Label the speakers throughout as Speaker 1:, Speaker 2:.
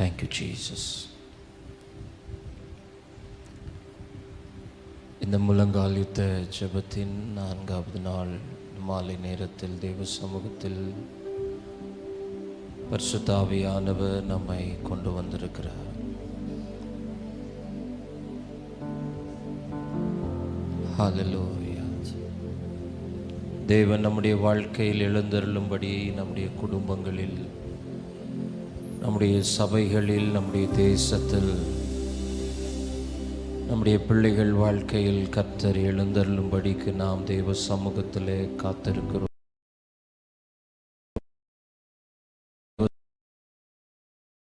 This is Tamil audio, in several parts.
Speaker 1: Thank you, Jesus. இந்த முழங்காலித்த ஜெபத்தின் 4வது நாள் மாலை நேரத்தில் தேவ சமூகத்தில் பரிசுத்த ஆவியானவர் நம்மை கொண்டு வந்திருக்கிறார். ஹல்லேலூயா. தேவன் நம்முடைய வாழ்க்கையில் எழுந்தருளும்படி நம்முடைய குடும்பங்களில், நம்முடைய சபைகளில், நம்முடைய தேசத்தில், நம்முடைய பிள்ளைகள் வாழ்க்கையில் கர்த்தர் எழுந்தருளும்படிக்கு நாம் தேவ சமூகத்திலே காத்திருக்கிறோம்.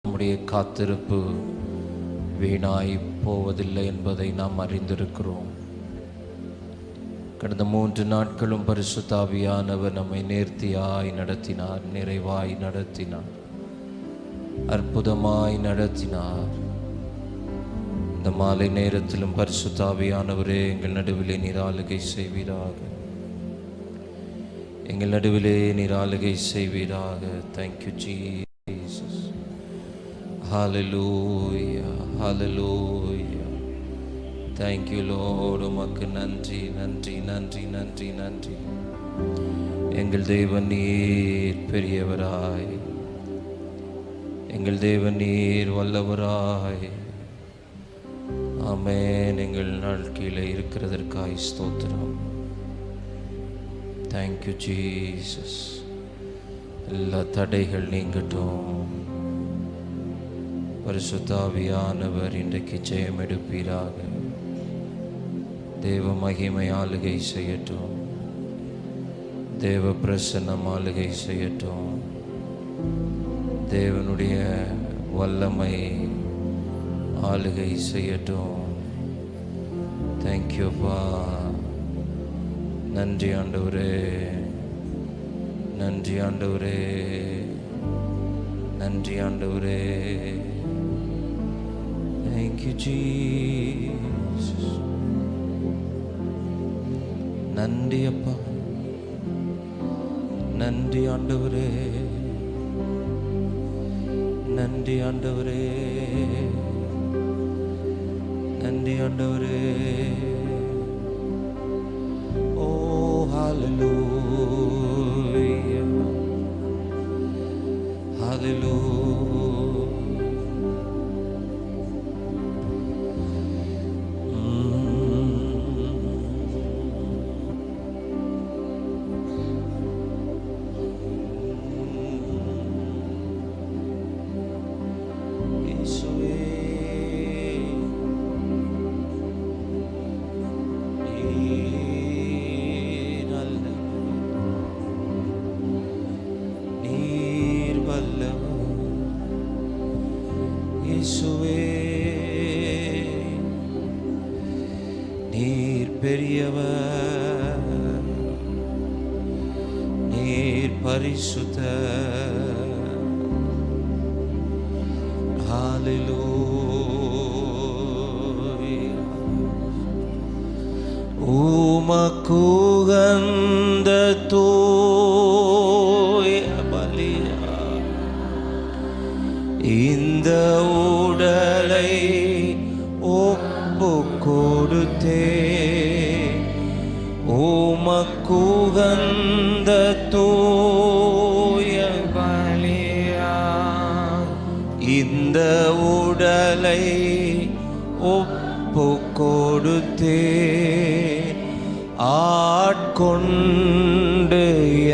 Speaker 1: நம்முடைய காத்திருப்பு வீணாய் போவதில்லை என்பதை நாம் அறிந்திருக்கிறோம். கடந்த 3 நாட்களும் பரிசுத்த ஆவியானவர் நம்மை நேர்த்தியாய் நடத்தினார், நிறைவாய் நடத்தினார், அற்புதமாய் நடத்தினார். இந்த மாலை நேரத்திலும் பரிசுத்த ஆவியானவரே எங்கள் நடுவிலே நீர் ஆளுகை செய்வீராக, எங்கள் நடுவிலே நீர் ஆளுகை செய்வீராக. Thank you Jesus. Hallelujah, hallelujah. Thank you Lord. உமக்கு நன்றி, நன்றி, நன்றி, நன்றி, நன்றி. எங்கள் தேவன் நீர் பெரியவராய், எங்கள் தேவன் நீர் வல்லவராய். ஆமென். எங்கள் வாழ்க்கையில் இருக்கிறதற்காய் ஸ்தோத்திரம். Thank you Jesus. எல்லா தடைகள் நீங்கட்டும். பரிசுத்த ஆவியானவர் இன்றைக்கு ஜெயம் எடுப்பீராக. தேவ மகிமை ஆளுகை செய்யட்டும், தேவ பிரசன்னம் ஆளுகை செய்யட்டும், தேவனுடைய வல்லமை ஆளுகை செய்யட்டும். தேங்க்யூப்பா. நன்றி ஆண்டவரே, நன்றி ஆண்டவரே, நன்றி ஆண்டவரே. Thank you Jesus. நன்றி அப்பா, நன்றி ஆண்டவரே, நன்றி ஆண்டவரே, நன்றி ஆண்டவரே. ஓ ஹல்லேலூயா, ஹல்லேலூயா. நீர் பெரியவர், நீர் பரிசுத்தர். ஹல்லேலூயா. உமக்குகந்த தூய பலியா இந்த உடலை ஒப்பு கொடுத்தே, உமக்குகந்த தூய பலியா இந்த உடலை ஒப்பு கொடுத்தே, ஆட்கொண்டு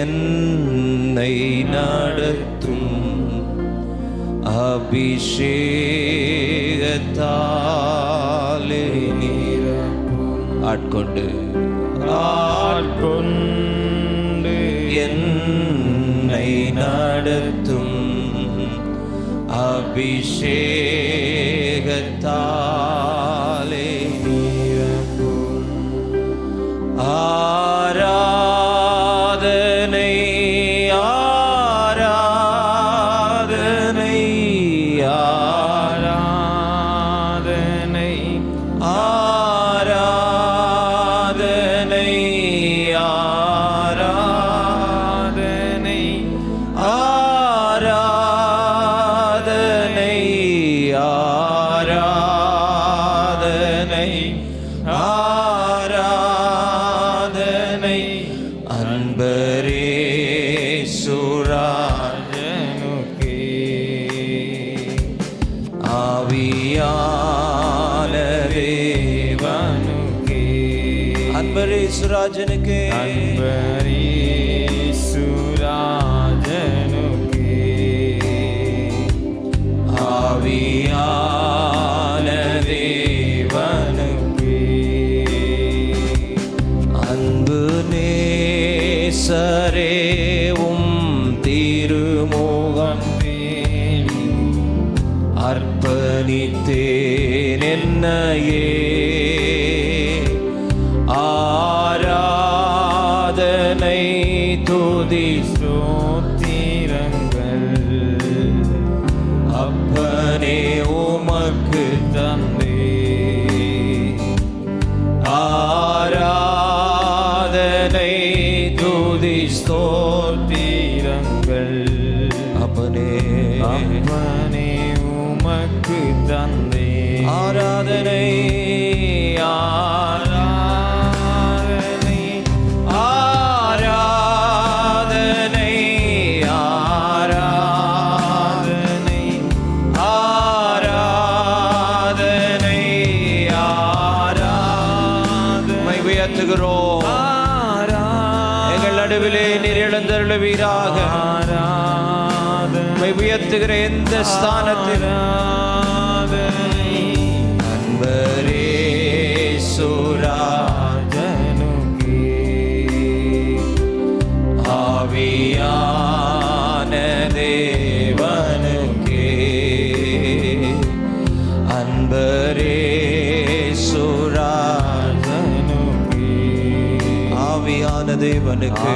Speaker 1: என்னை நடத்தும் அபிஷேகத்தாலே நிரப்பும். ஆட்கொண்டு என்னை நடத்தும் அபிஷேகத்தாலே நிரப்பும். ஆராதனை, ஆராதனை, ஆராதனை, ஆராதனை, ஆராதனை, ஆராதனை, ஆவியான தேவனுக்கே அன்பரேசுராஜனுக்கே ஆவியான தேவனுக்கே அன்பு நேசரேவும் திருமுகம் அர்ப்பணித்தேன் என்னையே ஆராதனை துதி ஸ்தோத்திரங்கள் அப்பனே உமக்கு தந்தே ஆராதனை துதி ஸ்தோத்திரங்கள் அப்பனே உமக்கு தந்தே ஆராதனை ஆராதனை ஆராதனை ஆராதனை ஆராதனை ஆராதனை உயர்த்துகிறோம். எங்கள் நடுவிலே நீர் எழுந்தருளுவீராக. உயர்த்துகிற எந்த ஸ்தானத்தில் அன்பரேசுராஜனுக்கே ஆவியான தேவனுக்கே அன்பரேசுராஜனுக்கே ஆவியான தேவனுக்கு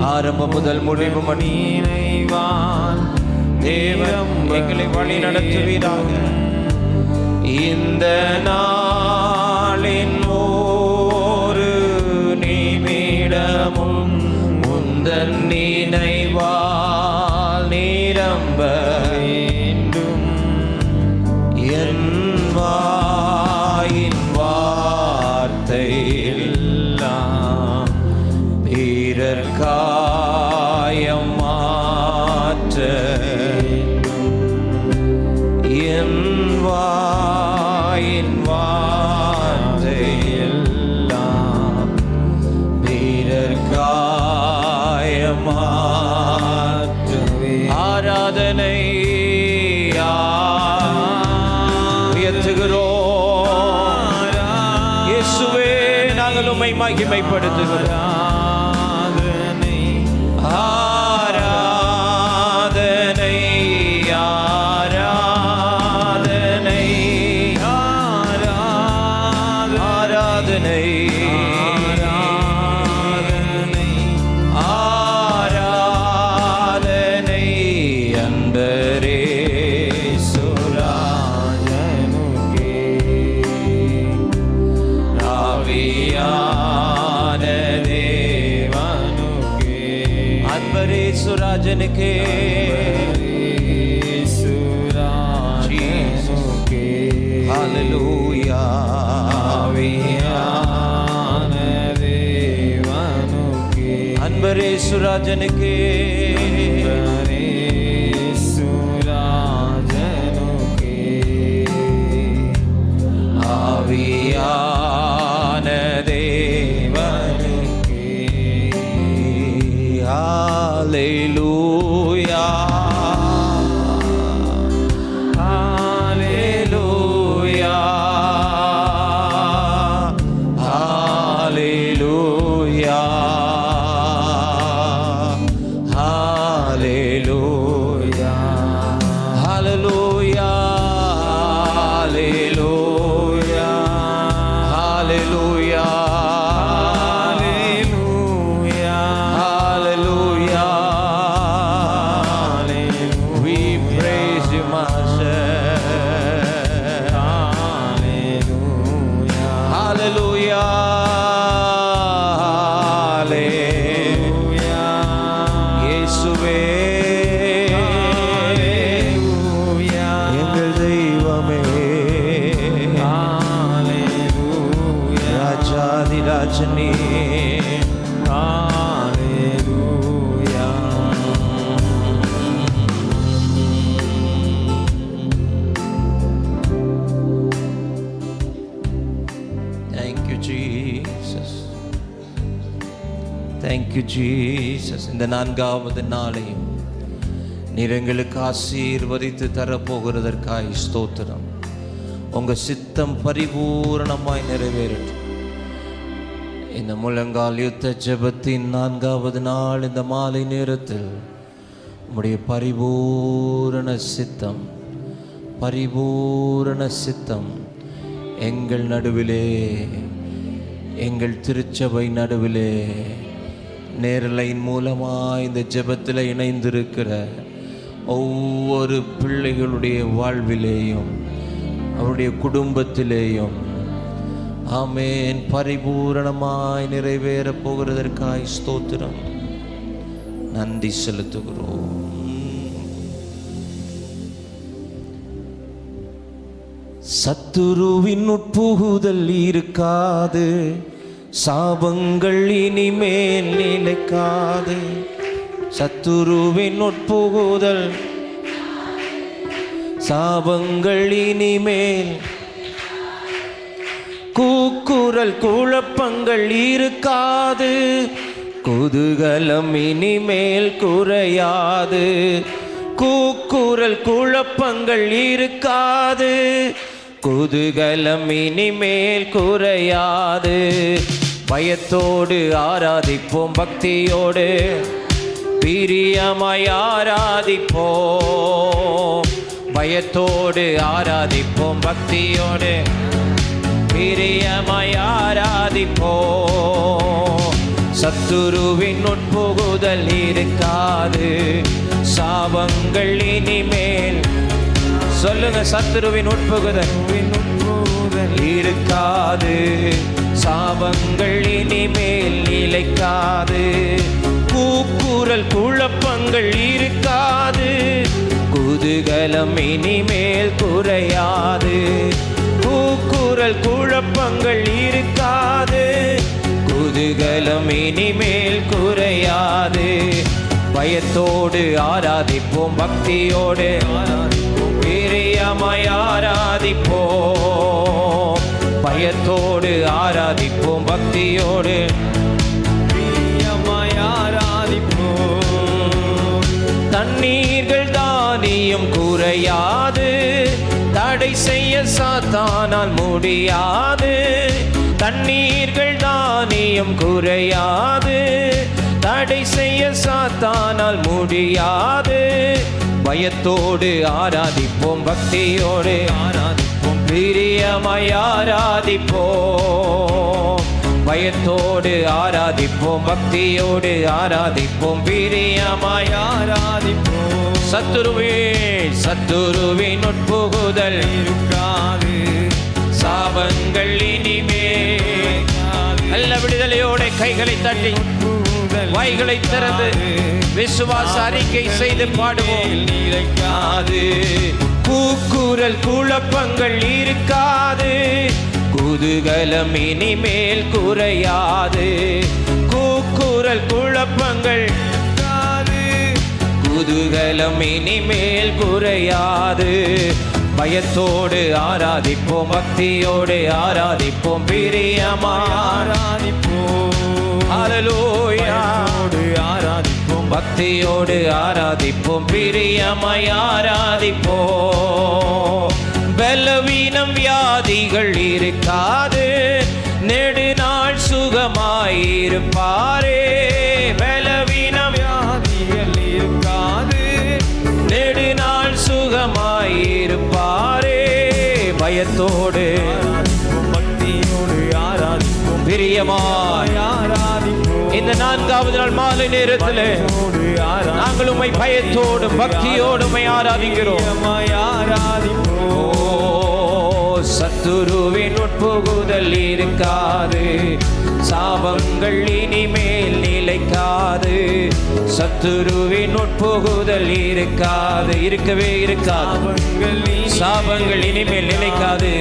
Speaker 1: ஆரம்பம் முதல் முடிவு மணிவான் தேவன் எங்களை வழி நடத்துவீராக. இந்த நாளின் ஒரு நிமிடமும் முந்தன் நினைவால் நிரம்ப வேண்டும். என் வாயின் வார்த்தை எல்லாம் பிறர் காயம் மாற்ற என் வாயின் வார்த்தை எல்லாம் பிறர் காயம் மாற்றவே ஆராதனை உயர்த்துகிறோம். இயேசுவே நாங்கள் உம்மை மகிமைப்படுத்துகிறோம். ஆராதனை ஆராதனை ஆராதனை ஆராதனை அன்பரேசுராஜனுக்கே ஆவியான தேவனுக்கே அன்பரேசுராஜனுக்கே ஹல்லேலூயா ஆவியான தேவனுக்கே அன்பரேசுராஜனுக்கே அன்பரேசுராஜனுக்கே ஆவியான தேவனுக்கே ஹல்லேலூயா ஹல்லேலூயா தேங்க்யூ ஜீசஸ். இந்த 4வது நாளையும் நீர் எங்களுக்கு ஆசீர்வதித்து தரப்போகிறதற்காய் ஸ்தோத்திரம். உங்கள் சித்தம் பரிபூரணமாய் நிறைவேறட்டும். இந்த முழங்கால் யுத்த ஜெபத்தின் 4வது நாள் இந்த மாலை நேரத்தில் உம்முடைய பரிபூரண சித்தம் எங்கள் நடுவிலே, எங்கள் திருச்சபை நடுவிலே, நேரலையின் மூலமாக இந்த ஜெபத்தில் இணைந்திருக்கிற ஒவ்வொரு பிள்ளைகளுடைய வாழ்விலேயும் அவருடைய குடும்பத்திலேயும் ஆமென் பரிபூரணமாய் நிறைவேறப் போகிறதற்காய் ஸ்தோத்திரம். நன்றி செலுத்துகிறோம். சத்துருவின் உட்புகுதல் இருக்காது, சாபங்கள் இனிமேல் நிலைக்காது. சத்துருவின் உட்புகுதல், சாபங்கள் இனிமேல், கூக்குரல் குழப்பங்கள் இருக்காது, குதூகலம் இனிமேல் குறையாது. கூக்குரல் குழப்பங்கள் இருக்காது, குதூகலம் இனிமேல் குறையாது. பயத்தோடு ஆராதிப்போம், பக்தியோடு பிரியமாய் ஆராதிப்போம். பயத்தோடு ஆராதிப்போம், பக்தியோடு பிரியமாய் ஆராதிப்போம். சத்துருவின் உட்புகுதல் இருக்காது, சாபங்கள் இனிமேல், சொல்லுங்க, சத்துருவின் உட்புகுதல் இருக்காது, சாபங்கள் இனிமேல் நிலைக்காது. கூக்குரல் குழப்பங்கள் இருக்காது, குதூகலம் இனிமேல் குறையாது. கூக்குரல் குழப்பங்கள் இருக்காது, குதூகலம் இனிமேல் குறையாது. பயத்தோடு ஆராதிப்போம், பக்தியோடு ஆராதிப்போம், பிரியமாய் ஆராதிப்போம். பயத்தோடு ஆராதிப்போம், பக்தியோடு பிரியமாய் ஆராதிப்போம். தண்ணீர்கள் தானியம் குறையாது, தடை செய்ய சாத்தானால் முடியாது. தண்ணீர்கள் தானியம் குறையாது, தடை செய்ய சாத்தானால் முடியாது. பயத்தோடு ஆராதிப்போம், பக்தியோடு ஆராதிப்போம், பிரியமாய் ஆராதிப்போம். பயத்தோடு ஆராதிப்போம், பக்தியோடு ஆராதிப்போம், பிரியமாய் ஆராதிப்போம். சத்துருவின் உட்புகுதல் இருக்காது, சாபங்கள் இனிமேல். நல்ல விடுதலையோட கைகளை தட்டி வாய்களை திறந்து விசுவாச அறிக்கை செய்து பாடுவோம். நிலைக்காது, கூக்குரல் குழப்பங்கள் இருக்காது, குதூகலம் இனிமேல் குறையாது. கூக்குரல் குழப்பங்கள், குதூகலம் இனிமேல் குறையாது. பயத்தோடு ஆராதிப்போம், பக்தியோடு ஆராதிப்போம், பிரியமாய் ஆராதிப்போம். ஹல்லேலூயா. ஆராதிப்போம், பக்தியோடு ஆராதிப்போம், பிரியமாய் ஆராதிப்போம். பலவீனம் வியாதிகள் இருக்காது, நெடுநாள் சுகமாயிருப்பாரே. பலவீனம் வியாதிகள் இருக்காது, நெடுநாள் சுகமாயிருப்பாரே. பயத்தோடு பக்தியோடு ஆராதிப்போம், பிரியமாய் ஆராதிப்போம். இந்த 4வது நாள் மாலை நேரத்தில் நாங்கள் உம்மை பயத்தோடு பக்தியோடு ஆராதிக்கிறோம். சத்துருவின் உட்புகுதல் இருக்காது, சாபங்கள் இனிமேல் நிலைக்காது. சத்துருவின் உட்புகுதல் இருக்காது, இருக்கவே இருக்காது. சாபங்கள் இனிமேல் நிலைக்காது.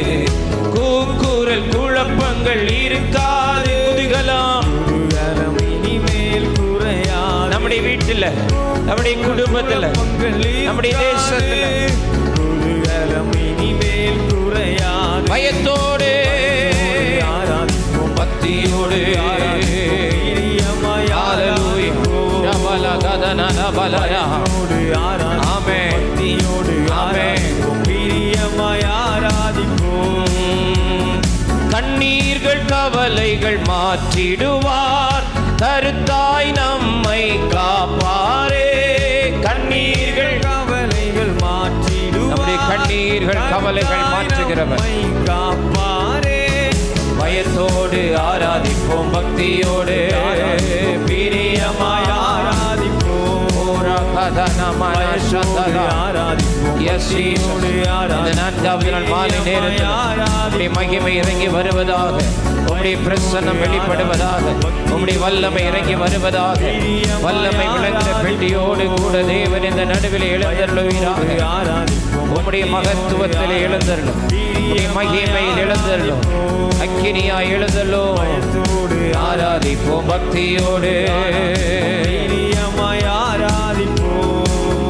Speaker 1: கூக்குரல் குழப்பங்கள் இருக்காது, குதூகலம் இனிமேல் குறையாது. நம்முடைய வீட்டில், நம்முடைய குடும்பத்தில், நம்முடைய தேசத்தில் இனிமேல் குறையாது. பயத்தோடு ஆராதிப்போம், பக்தியோடு ஆராதிப்போம். கவலைகள் மாற்றிடுவார், கருத்தாய் நம்மை காப்பாரே. கண்ணீர்கள் கவலைகள் மாற்றிடுவார், நம்முடைய கண்ணீர்கள் கவலைகள் மாற்றுகிறவர் காப்பாரே. பயத்தோடு ஆராதிப்போம், பக்தியோடு பிரியமாய் ஆராதிப்போம். நான்காவது நாள் மாலை நேரத்தில் மகிமை இறங்கி வருவதாக, உம்முடைய பிரசன்னம் வெளிப்படுவதாக, உம்முடைய வல்லமை இறங்கி வருவதாக. வல்லமை விளங்குகிற பெட்டியோடு கூட தேவன் இந்த நடுவில் எழுந்தருளுவீராக. உம்முடைய மகத்துவத்தில் எழுந்தருளும், உம்முடைய மகிமையில் எழுந்தருளும், அக்கினியாய் எழுந்தருளும். ஆராதிப்போம் பக்தியோடு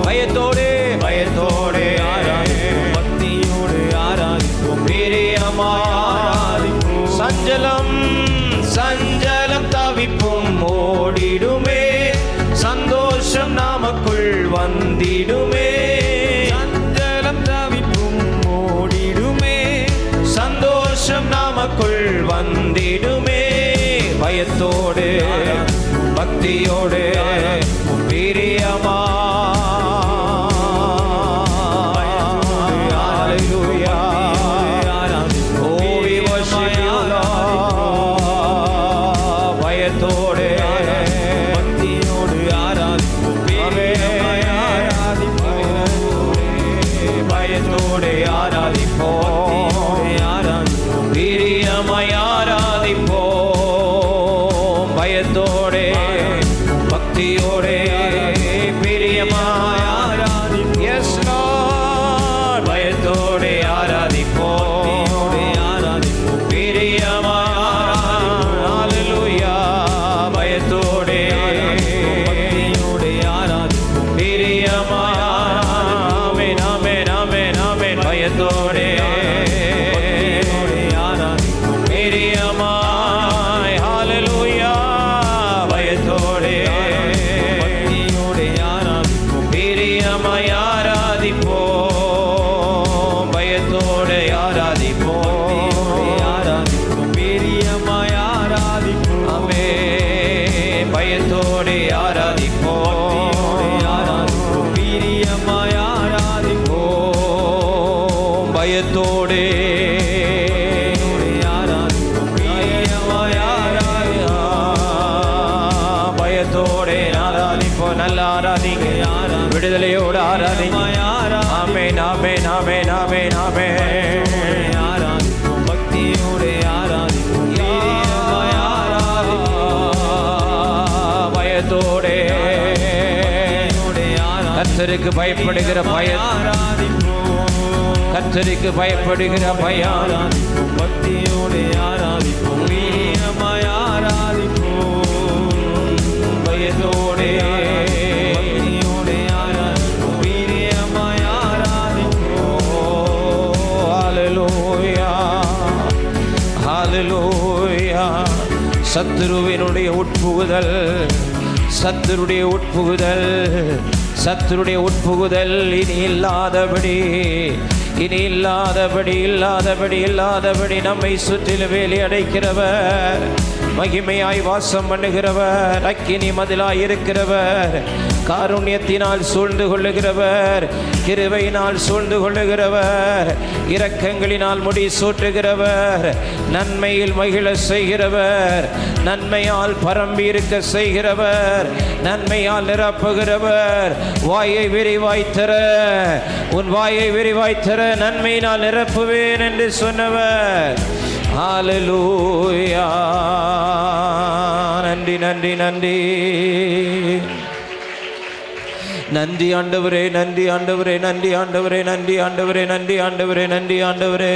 Speaker 1: பயத்தோடு பயத்தோடு ஆராதிப்போம், பக்தியோடு ஆராதிப்போம், பிரியமாய். சஞ்சலம் சஞ்சலம் தவிப்பும் ஓடிடுமே, சந்தோஷம் நமக்குள் வந்திடுமே. சஞ்சலம் தவிப்பும் ஓடிடுமே, சந்தோஷம் நமக்குள் வந்திடுமே. பயத்தோடு பக்தியோடு பிரியமா. பயத்தோடு பக்தியோடு ஆராதிப்போம், பயத்தோடு ஆராதிப்போம், பிரியமாய் ஆராதிப்போம். பயத்தோடு பக்தியோடு பிரியமாய் ஆராதிப்போம். எஸ் லார்ட், பயத்தோடு ஆராதிப்போம், பிரியமாய். ஹல்லேலூயா. பயத்தோடு பக்தியோடு ஆராதிப்போம், பிரியமாய். ஆமென் ஆமென் ஆமென் ஆமென். பயத்தோடு ஆராதிப்போம், பிரியமாய். ஹல்லேலூயா. பயத்தோடு பக்தியோடு ஆராதிப்போம், பிரியமாய் ஆராதிப்போம். பயத்தோடு ஆராதிப்போம், பிரியமாய் ஆராதிப்போம். ஆமென். பயத்தோடு ஆராதிப்போம், பிரியமாய் ஆராதிப்போம். பயத்தோடு பயத்தோடு ஆராதிப்போம். நல்ல ஆராதிங்க, விடுதலையோடு ஆராதிங்க. ஆமென் ஆமென் ஆமென் ஆமென் ஆமென். பக்தியோடு ஆராதிப்போம், பயத்தோடு. கர்த்தருக்கு பயப்படுகிற பயம், கர்த்தருக்கு பயப்படுகிற பயம். பக்தியோடு ஆராதிப்போம், பிரியமாய் ஆராதிப்போம். பயத்தோடு பக்தியோடு ஆராதிப்போம், பிரியமாய் ஆராதிப்போம். ஹல்லேலூயா ஹல்லேலூயா. சத்துருவினுடைய உட்புகுதல், சத்துருடைய உட்புகுதல், சத்துருடைய உட்புகுதல் இனி இல்லாதபடி, இனி இல்லாதபடி இல்லாதபடி இல்லாதபடி நம்மை சுற்றிலும் வேலி அடைக்கிறவர், மகிமையாய் வாசம் பண்ணுகிறவர், அக்கினி மதிலாய் இருக்கிறவர், காருண்யத்தினால் சூழ்ந்து கொள்ளுகிறவர், கிருபையினால் சூழ்ந்து கொள்ளுகிறவர், இரக்கங்களினால் முடி சூட்டுகிறவர், நன்மையில் மகிழ செய்கிறவர், நன்மையால் பரம்பி இருக்க செய்கிறவர், நன்மையால் நிரப்புகிறவர். வாயை விரிவாய்த்தர, உன் வாயை விரிவாய்த்தர, நன்மையினால் நிரப்புவேன் என்று சொன்னவர். ஹல்லேலூயா. நன்றி நன்றி நன்றி நன்றி ஆண்டவரே, நன்றி ஆண்டவரே, நன்றி ஆண்டவரே, நன்றி ஆண்டவரே, நன்றி ஆண்டவரே, நன்றி ஆண்டவரே,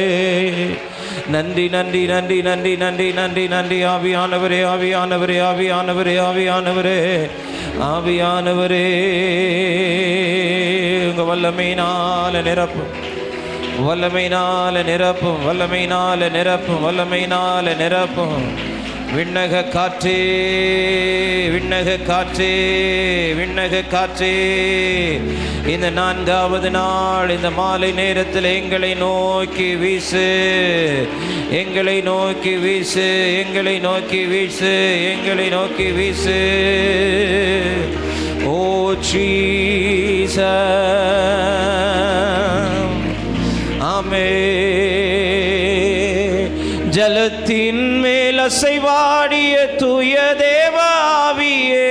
Speaker 1: நன்றி நன்றி நன்றி நன்றி நன்றி நன்றி நன்றி. ஆவியானவரே ஆவியானவரே ஆவியானவரே ஆவியானவரே ஆவியானவரே, உங்க வல்லமையினால நிரப்பும், வல்லமையினால நிரப்பும், வல்லமையினால நிரப்பும், வல்லமையினால நிரப்பும். விண்ணக காற்றே, விண்ணக காற்றே, விண்ணக காற்றே, இந்த 4வது நாள் இந்த மாலை நேரத்தில் எங்களை நோக்கி வீசு, எங்களை நோக்கி வீசு, எங்களை நோக்கி வீசு, எங்களை நோக்கி வீசு. ஓ ஜீசஸ், ஆமென். ஜலத்தின் மேல் அசைவாடிய தூய தேவாவியே,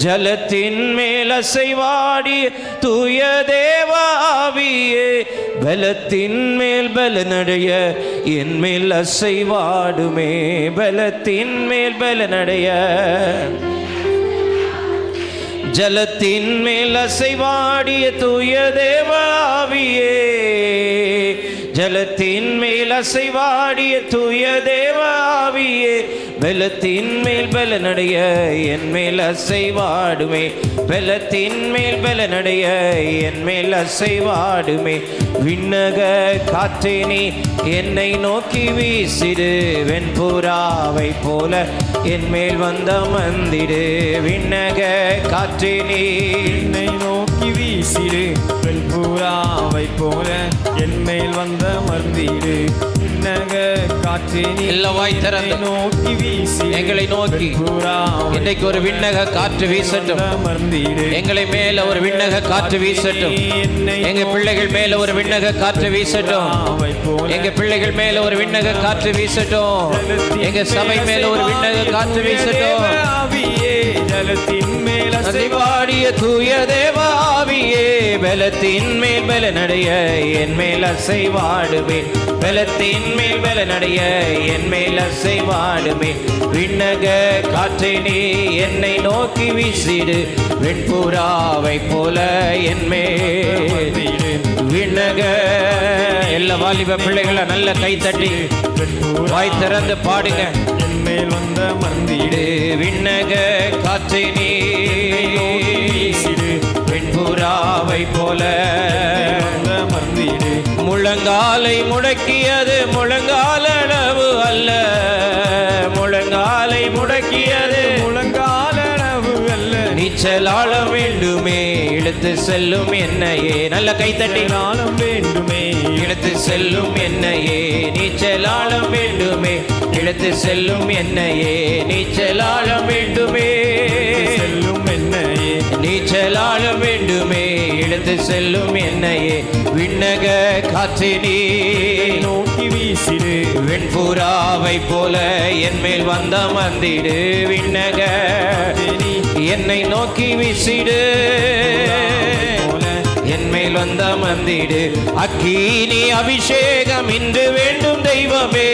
Speaker 1: ஜலத்தின் மேல் அசைவாடிய தூய தேவாவியே, பலத்தின் மேல் பலனடைய என் மேல் அசைவாடுமே, பலத்தின் மேல் பலனடைய. ஜலத்தின் மேல் அசைவாடிய தூய தேவாவியே, ஜலத்தின் மேல் அசைவாடிய தூய தேவாவியே, பலத்தின் மேல் பலனடைய என் மேல் அசைவாடுமே, பலத்தின் மேல் பலனடைய என் மேல் அசைவாடுமே. விண்ணக காற்றே நீ என்னை நோக்கி வீசிடு, வெண்புறாவை போல என் மேல் வந்த மந்திடு. விண்ணக காற்றே நீ
Speaker 2: என்னை நோக்கி வீசிடு, வெண்புறாவை போல என் மேல் வந்த மந்திடு. விண்ணக காற்றே நீ
Speaker 1: எல்லாவாய் திறந்து
Speaker 2: நோக்கி வீசி
Speaker 1: எங்களை நோக்கி இன்றைக்கு ஒரு விண்ணக காற்று வீசட்டும். எங்களை மேல ஒரு விண்ணக காற்று வீசட்டும். எங்க பிள்ளைகள் மேல ஒரு விண்ணக காற்று வீசட்டும். எங்க பிள்ளைகள் மேல ஒரு விண்ணக காற்று வீசட்டும். எங்க சபை மேல ஒரு விண்ணக காற்று வீசட்டும்.
Speaker 2: ஜலத்தின் மேல்
Speaker 1: அசைவாடிய தூய தேவாவியே, பலத்தின் மேல் பலனடைய என் மேல் அசைவாடுமே, பலத்தின் மேல் பலனடைய என் மேல் அசைவாடுமே. விண்ணக காற்றே நீ என்னை நோக்கி வீசிடு, வெண்புறாவை போல என் மேல். விண்ணக எல்லா வாலிப பிள்ளைகளை நல்ல கை தட்டி வாய் திறந்து பாடுங்க.
Speaker 2: என் மேல் வந்த மந்திடு.
Speaker 1: விண்ணக காற்றே நீ வெண்புறாவை போல
Speaker 2: மந்திடு.
Speaker 1: முழங்காலை முடக்கியது முழங்கால அளவு அல்ல, முழங்காலை முடக்கியது
Speaker 2: முழங்கால அளவு அல்ல.
Speaker 1: நீச்சலாள வேண்டுமே இழுத்து செல்லும் என்னையே, நல்ல கைத்தட்டி.
Speaker 2: ஆழம் வேண்டுமே
Speaker 1: இழுத்து செல்லும் என்னையே, நீச்சலாளம் வேண்டுமே இழுத்து செல்லும் என்னையே, நீச்சலாளம் வேண்டுமே
Speaker 2: செல்லும் என்னையே,
Speaker 1: நீச்சலாளம் வேண்டுமே இழுத்து செல்லும் என்னையே. விண்ணக காற்றே நீ
Speaker 2: நோக்கி வீசிடு,
Speaker 1: வெண்புறாவை போல என் மேல் வந்த மந்திடு. விண்ணக என்னை நோக்கி வீசிடு, என் மேல் வந்த மந்திடு. அக்கினி அபிஷேகம் இன்று வேண்டும் தெய்வமே,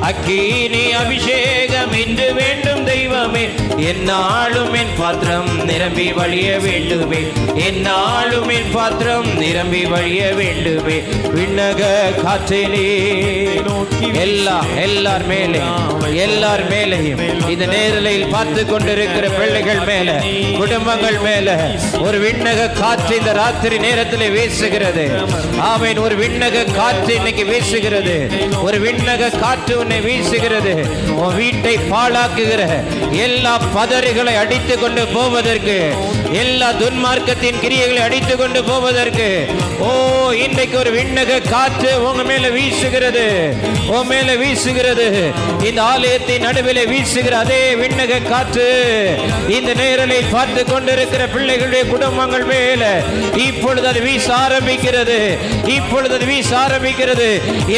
Speaker 1: அக்கினி அபிஷேகம் இன்று வேண்டும் தெய்வமே. என்னாலும் என் பாத்திரம் நிரம்பி வழிய வேண்டுமே, என்னாலும் என் பாத்திரம் நிரம்பி வழிய வேண்டுமே. விண்ணக காற்றிலே எல்லார் மேலே, எல்லார் மேலையும் இந்த நேரலையில் பார்த்து கொண்டிருக்கிற பிள்ளைகள் மேல, குடும்பங்கள் மேல ஒரு விண்ணக காற்று இந்த ராத்திரி நேரத்தில் வீசுகிறது. ஆமென். ஒரு விண்ணக காற்று இன்னைக்கு வீசுகிறது, ஒரு விண்ணக காற்று உன்னை வீசுகிறது. உன் வீட்டை பாழாக்குகிற எல்லா பதறுகளை அடித்து கொண்டு போவதற்கு, எல்லா துன்மார்க்கத்தின் கிரியைகளை அடித்து கொண்டு போவதற்கு ஓ இன்றைக்கு ஒரு விண்ணக காற்று உங்க மேல வீசுகிறது, உன் மேல வீசுகிறது. இந்த ஆலயத்தின் நடுவில் வீசுகிற அதே விண்ணக காற்று இந்த நேரலில் பார்த்து கொண்டிருக்கிற பிள்ளைகளுடைய குடும்பங்கள் மேல இப்பொழுது அது வீச ஆரம்பிக்கிறது, இப்பொழுது அது வீச ஆரம்பிக்கிறது.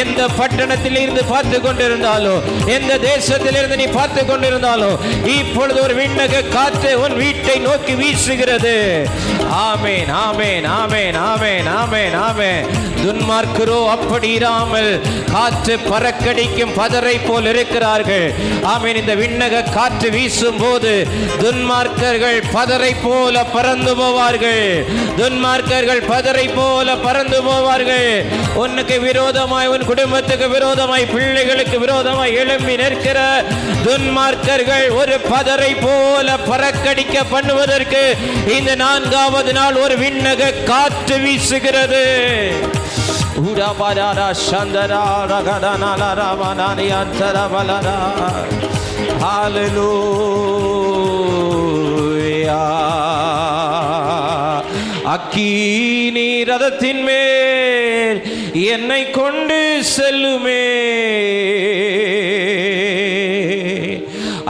Speaker 1: எந்த பட்டணத்தில் இருந்து பார்த்து கொண்டிருந்தாலும், எந்த தேசத்திலிருந்து நீ பார்த்து கொண்டிருந்தாலும், இப்பொழுது ஒரு விண்ணக காற்று உன் வீட்டை நோக்கி வீசுகிறது. ஆமென், ஆமென், ஆமென், ஆமென், ஆமென், ஆமென். துன்மார்க்கரோ அப்படி இராமல் காற்று பறக்கடிக்கும் பதரை போல் இருக்கிறார்கள். ஆமென். இந்த விண்ணக காற்று வீசும் போது துன்மார்க்கர்கள் பதரை போல பறந்து போவார்கள், துன்மார்க்கர்கள் பதரை போல பறந்து போவார்கள். உனக்கு விரோதமாய், உன் குடும்பத்துக்கு விரோதமாய், பிள்ளைகளுக்கு விரோதமாய் எழும்பி நிற்கிற துன்மார்க்கர்கள் ஒரு பதரை போல பறக்கடிக்க பண்ணுவதற்கு இந்த 4வது நாள் ஒரு விண்ணக காற்று வீசுகிறது. Urabarara Shandara Ragadana Ramanani Antara Balara. Hallelujah. அக்கினி ரதத்தின் மேல் என்னை கொண்டு செல்லுமே.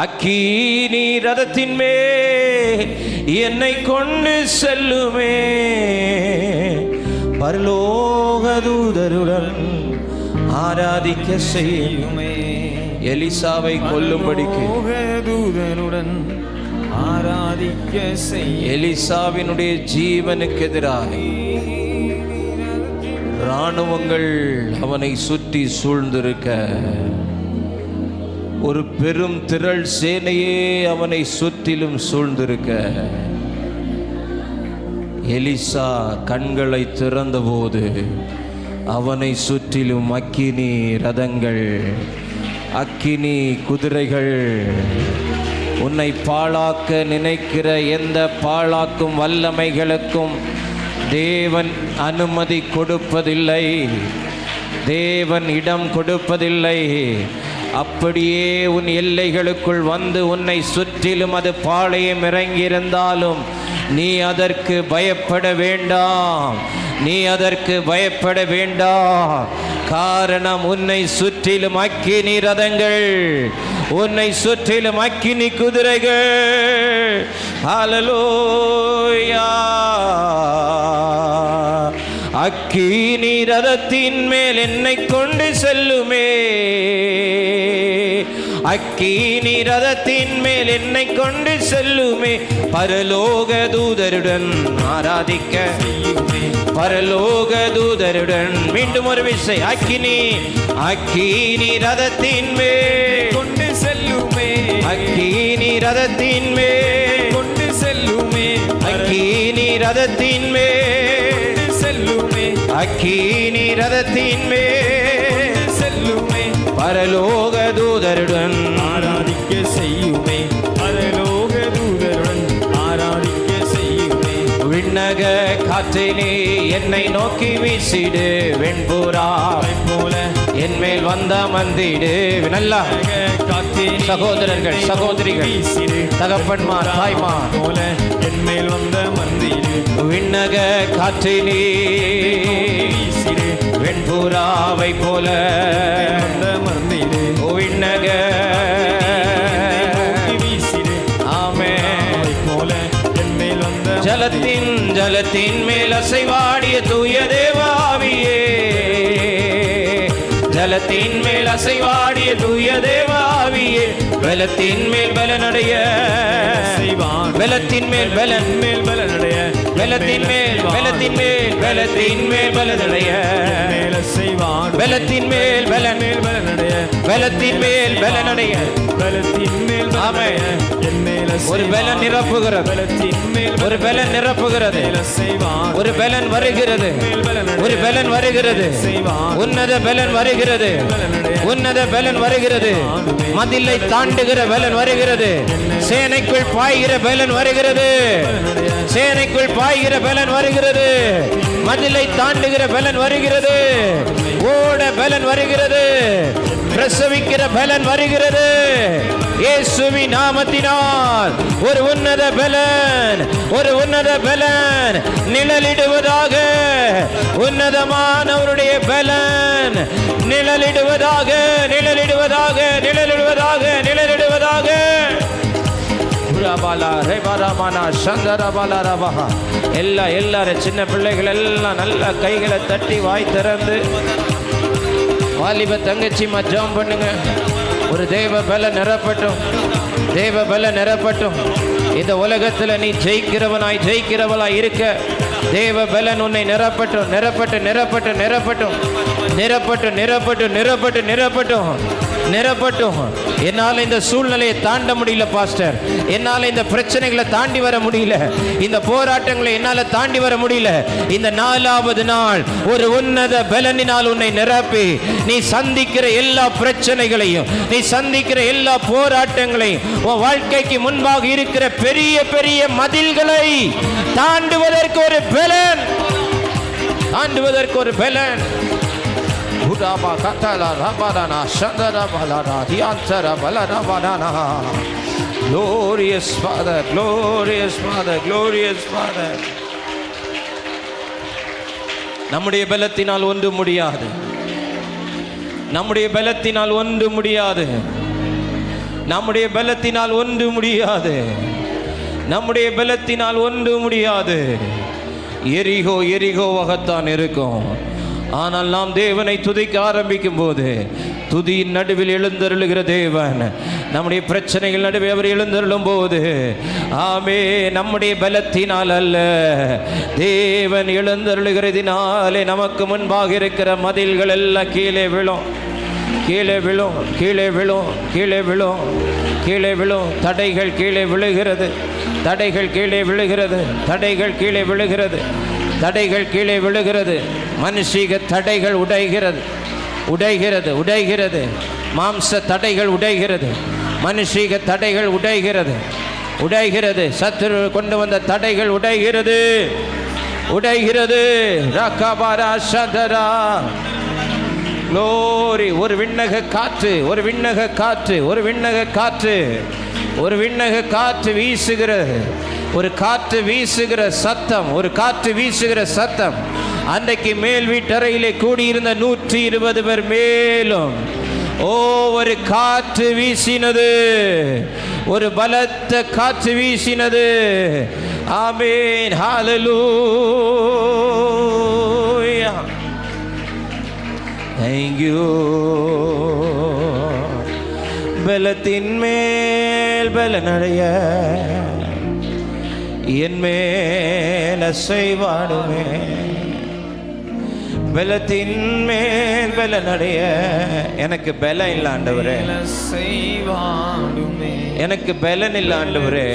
Speaker 1: அக்கினி ரதத்தின் மேல் என்னை கொண்டு செல்லுமே. பரலோக தூதருடன் ஆராதிக்க செய்யுமே. எலிசாவை கொல்லும்படிக்கு
Speaker 2: தூதனுடன் ஆராதிக்க செய்.
Speaker 1: எலிசாவினுடைய ஜீவனுக்கு எதிராக இராணுவங்கள் அவனை சுற்றி சூழ்ந்திருக்க, ஒரு பெரும் திரள் சேனையே அவனை சுற்றிலும் சூழ்ந்திருக்க, எலிசா கண்களை திறந்தபோது அவனை சுற்றிலும் அக்கினி ரதங்கள், அக்கினி குதிரைகள், உன்னை பாழாக்க நினைக்கிற எந்த பாழாக்கும் வல்லமைகளுக்கும் தேவன் அனுமதி கொடுப்பதில்லை, தேவன் இடம் கொடுப்பதில்லை. அப்படியே உன் எல்லைகளுக்குள் வந்து உன்னை சுற்றிலும் அது பாளையம் இறங்கியிருந்தாலும் நீ அதற்கு பயப்பட வேண்டாம், நீ அதற்கு பயப்பட வேண்டாம். காரணம், உன்னை சுற்றிலும் அக்கினி ரதங்கள், உன்னை சுற்றிலும் அக்கினி குதிரைகள். ஹல்லேலூயா. அக்கினி ரதத்தின் மேல் என்னை கொண்டு செல்லுமே. அக்கினி ரதத்தின் மேல் என்னை கொண்டு செல்லுமே. பரலோக தூதருடன் ஆராதிக்க செய்யுமே. பரலோக தூதருடன் மீண்டும் ஒரு விசை. அக்கினி, அக்கினி ரதத்தின் மேல்
Speaker 2: கொண்டு செல்லுமே.
Speaker 1: அக்கினி ரதத்தின் மேல்
Speaker 2: கொண்டு செல்லுமே.
Speaker 1: அக்கினி ரதத்தின் மேல்
Speaker 2: செல்லுமே.
Speaker 1: அக்கினி ரதத்தின் மேல்
Speaker 2: செல்லுமே.
Speaker 1: பரலோக தூதருடன்
Speaker 2: ஆராதிக்க செய்யுமே. பரலோக தூதருடன் ஆராதிக்க செய்யுமே.
Speaker 1: விண்ணக காற்றினே என்னை நோக்கி வீசிடு. வெண்புறா
Speaker 2: போல
Speaker 1: என் மேல் வந்த மந்திடு. நல்லா சகோதரர்கள், சகோதரிகள், தகப்பன்மார், தாய்மார்
Speaker 2: போல என் மேல் வந்த மந்திடு.
Speaker 1: விண்ணக காற்றினே வெண்புறாவை போல
Speaker 2: வந்த மந்திடு.
Speaker 1: விண்ணக ஜலத்தின் ஜலத்தின் மேல் அசைவாடிய தூய தேவாவியே. ஜலத்தின் மேல் அசைவாடிய தூய தேவாவியே. பலத்தின் மேல் பலனடைய பலத்தின் மேல் பலன்
Speaker 2: மேல் பலனடைய
Speaker 1: பலத்தின் மேல் பலத்தின் மேல் பலத்தின் மேல் பலனடைய
Speaker 2: மேல செய்வான்.
Speaker 1: பலத்தின் மேல் பலன்
Speaker 2: மேல் பலனடைய
Speaker 1: பலத்தின் மேல் பலனடைய
Speaker 2: பலத்தின் மேல் பலனடைய என் மேல
Speaker 1: ஒரு பலன் நிரப்புகிறது.
Speaker 2: பலத்தின் மேல்
Speaker 1: ஒரு பலன் நிரப்புகிறது.
Speaker 2: செய்வான்.
Speaker 1: ஒரு பலன் வருகிறது. ஒரு பலன் வருகிறது. உன்னத பலன் வருகிறது. உன்னத பலன் வருகிறது. மதிலை தாண்டுகிற பலன் வருகிறது. சேனைக்குள் பாய்கிற பலன் வருகிறது. சேனைக்குள் பாய்கிற பலன் வருகிறது. மதிலை தாண்டுகிற பலன் வருகிறது. ஓட பலன் வருகிறது. பிரசவிக்கிற பலன் வருகிறது. இயேசுவின் நாமத்தினால் ஒரு உன்னத பலன், ஒரு உன்னத பலன் நிழலிடுவதாக. உன்னதமானவருடைய பலன் நிழலிடுவதாக, நிழலிடுவதாக, நிழலிடுவதாக, நிழலிடுவதாக. எல்லாரும் சின்ன பிள்ளைகள் எல்லாம் நல்ல கைகளை தட்டி வாய் திறந்து வாலிப தங்கச்சி ஜெபம் பண்ணுங்க. ஒரு தேவ பல நிரப்பட்டும், தேவ பல நிரப்பட்டும். இந்த உலகத்தில் நீ ஜெயிக்கிறவனாய் ஜெயிக்கிறவளாய் இருக்க தேவ பலன் உன்னை நிரப்பட்டும், நிரப்பட்டு நிரப்பட்டு நிரப்பட்டும், நிரப்பட்டு நிரப்பட்டு நிரப்பட்டு நிரப்பட்டும், நிரப்பட்டும். என்னால் இந்த சூழ்நிலையை தாண்ட முடியல பாஸ்டர், என்னால் இந்த பிரச்சனைகளை தாண்டி வர முடியல, இந்த போராட்டங்களை என்னால் தாண்டி வர முடியல. இந்த 4வது நாள் ஒரு உன்னத பலனினால் உன்னை நிரப்பி நீ சந்திக்கிற எல்லா பிரச்சனைகளையும், நீ சந்திக்கிற எல்லா போராட்டங்களையும், உன் வாழ்க்கைக்கு முன்பாக இருக்கிற பெரிய பெரிய மதில்களை தாண்டுவதற்கு ஒரு பலன், தாண்டுவதற்கு ஒரு பலன். Udaba katala rabadana shandara balana diantara balana banana. Glorious Father, glorious Father, glorious Father. நம்முடைய பலத்தினால் ஒன்று முடியாது. நம்முடைய பலத்தினால் ஒன்று முடியாது. நம்முடைய பலத்தினால் ஒன்று முடியாது. நம்முடைய பலத்தினால் ஒன்று முடியாது. எரிகோ எரிகோவாகத்தான் இருக்கும். ஆனால் நாம் தேவனை துதிக்க ஆரம்பிக்கும் போது துதியின் நடுவில் எழுந்தருளுகிற தேவன், நம்முடைய பிரச்சனைகள் நடுவே அவர் எழுந்தருளும் போது, ஆமே, நம்முடைய பலத்தினால் அல்ல, தேவன் எழுந்தருளுகிறதினாலே நமக்கு முன்பாக இருக்கிற மதில்கள் எல்லாம் கீழே விழும், கீழே விழும், கீழே விழும், கீழே விழும், கீழே விழும். தடைகள் கீழே விழுகிறது, தடைகள் கீழே விழுகிறது, தடைகள் கீழே விழுகிறது, தடைகள் கீழே விழுகிறது. மனுஷீக தடைகள் உடைகிறது, உடைகிறது, உடைகிறது. மாம்ச தடைகள் உடைகிறது, மனுஷீக தடைகள் உடைகிறது, உடைகிறது. சத்துரு கொண்டு வந்த தடைகள் உடைகிறது, உடைகிறது. ரகபாரா சதரா லோரி. ஒரு விண்ணக காற்று, ஒரு விண்ணக காற்று, ஒரு விண்ணக காற்று, ஒரு விண்ணக காற்று வீசுகிறது, ஒரு காற்று வீசுகிற சத்தம், ஒரு காற்று வீசுகிற சத்தம். அன்றைக்கு மேல் வீட்டறையிலே கூடியிருந்த 120 பேர் மேலும் ஒரு காற்று வீசினது, ஒரு பலத்த காற்று வீசினது. ஆமென், ஹalleluya. Thank you. பலத்தின் மேல் பலனடைய என் மேல் அசைவாடுமே. பலத்தின் மேல் பலனடைய. எனக்கு பலம் இல்ல ஆண்டவரே, எனக்கு பலன் இல்ல ஆண்டவரே,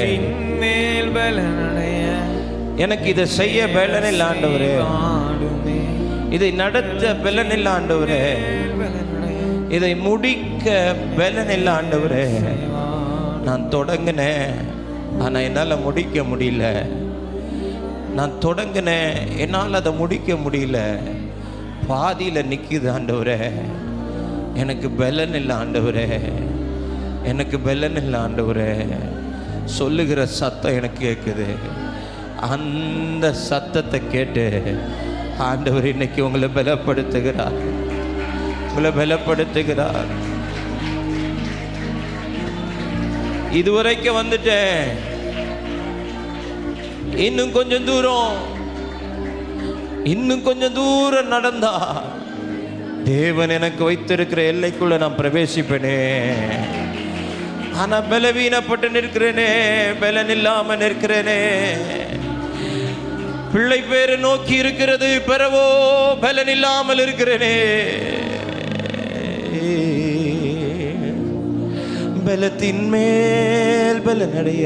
Speaker 1: எனக்கு இதை செய்ய பலன் இல்ல ஆண்டவரே, இதை நடத்த பலன் இல்ல ஆண்டவரே, இதை முடிக்க பலன் இல்ல ஆண்டவரே. நான் தொடங்கினேன், ஆனால் என்னால் முடிக்க முடியல. நான் தொடங்கினேன், என்னால் அதை முடிக்க முடியல. பாதியில் நிற்குது ஆண்டவரே. எனக்கு பலன் இல்லை ஆண்டவரே, எனக்கு பலன் இல்லை ஆண்டவரே. சொல்லுகிற சத்தம் எனக்கு கேட்குது. அந்த சத்தத்தை கேட்டு ஆண்டவர் இன்னைக்கு உங்களை பலப்படுத்துகிறார், உங்களை பலப்படுத்துகிறார். இதுவரைக்கும் வந்துட்டேன், இன்னும் கொஞ்சம் தூரம், இன்னும் கொஞ்சம் தூரம் நடந்தா தேவன் எனக்கு வைத்திருக்கிற எல்லைக்குள்ள நான் பிரவேசிப்பேனே. ஆனா பலவீனப்பட்டு நிற்கிறேனே, பலன் இல்லாம நிற்கிறேனே. பிள்ளை பேரு நோக்கி இருக்கிறது, பெறவோ பலன் இல்லாமல் இருக்கிறேனே. பலத்தின் மேல் பலனடைய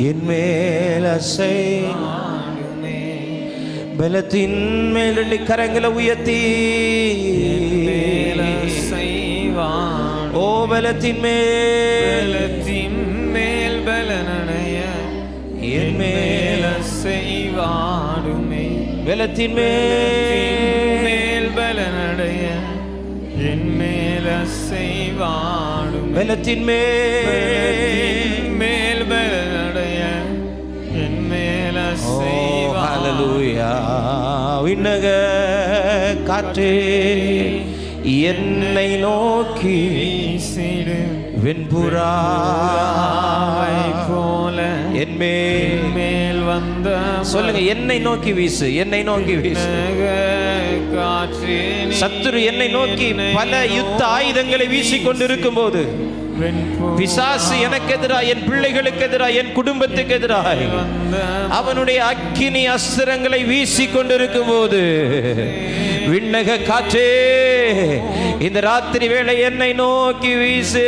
Speaker 1: என் மேல் அசை. பலத்தின் மேல் கரங்களை உயர்த்தி ஓ பலத்தின் மேல் பலனடைய என் மேல் அசைவாடுமே. பலத்தின் மேல் பலனடைய என் மேல் அசைவாடும். பலத்தின் மேல் பலனடைய என் மேல் அசைவாடும். ஹல்லேலூயா. விண்ணக காற்றே என்னை நோக்கி வீசிடும், வெண்புறாவை போல என் மேல் வந்த. சொல்லுங்க, என்னை நோக்கி வீசு, என்னை நோக்கி வீசு. சத்துரு என்னை நோக்கி பல யுத்த ஆயுதங்களை வீசிக்கொண்டிருக்கும் போது, பிசாசு எனக்கு எதிராக, என் பிள்ளைகளுக்கு எதிராக, என் குடும்பத்துக்கு எதிராக அவனுடைய அக்கினி அஸ்திரங்களை வீசிக்கொண்டிருக்கும் போது, விண்ணக காற்றே இந்த ராத்திரி வேளை என்னை நோக்கி வீசு,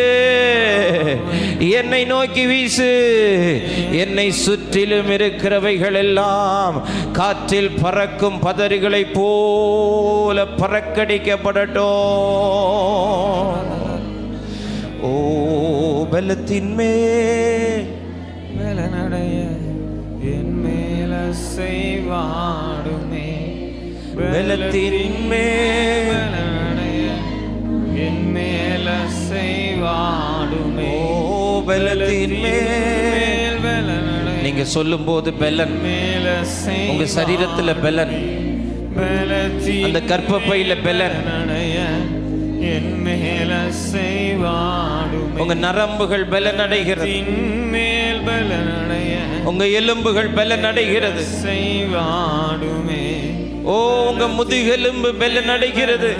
Speaker 1: என்னை நோக்கி வீசு. என்னை சுற்றிலும் இருக்கிறவைகள் எல்லாம் காற்றில் பறக்கும் பதறுகளை போல பறக்கடிக்கப்படட்டும். ஓ பலத்தின் மேல் பலனடைய என் மேல் அசைவாடுமே. பலத்தின் மேல்
Speaker 2: என் மேல செய்வாடுமே.
Speaker 1: ஓ பலத்தின் மேல்
Speaker 2: பலனடைய
Speaker 1: நீங்க சொல்லும் போது பெலன்
Speaker 2: மேல
Speaker 1: உங்க சரீரத்துல பெலன்,
Speaker 2: பலத்தின்
Speaker 1: அந்த கர்ப்பப்பையில பெலன்,
Speaker 2: பலனடைய என் மேல செய்வாடுமே.
Speaker 1: உங்க நரம்புகள் பெலன் அடைகிறது,
Speaker 2: மேல் பலனடைய
Speaker 1: உங்க எலும்புகள் பெலன் அடைகிறது,
Speaker 2: செய்வாடுமே.
Speaker 1: ஓ உங்க முதுகெலும்பு பெலன் அடைகிறது,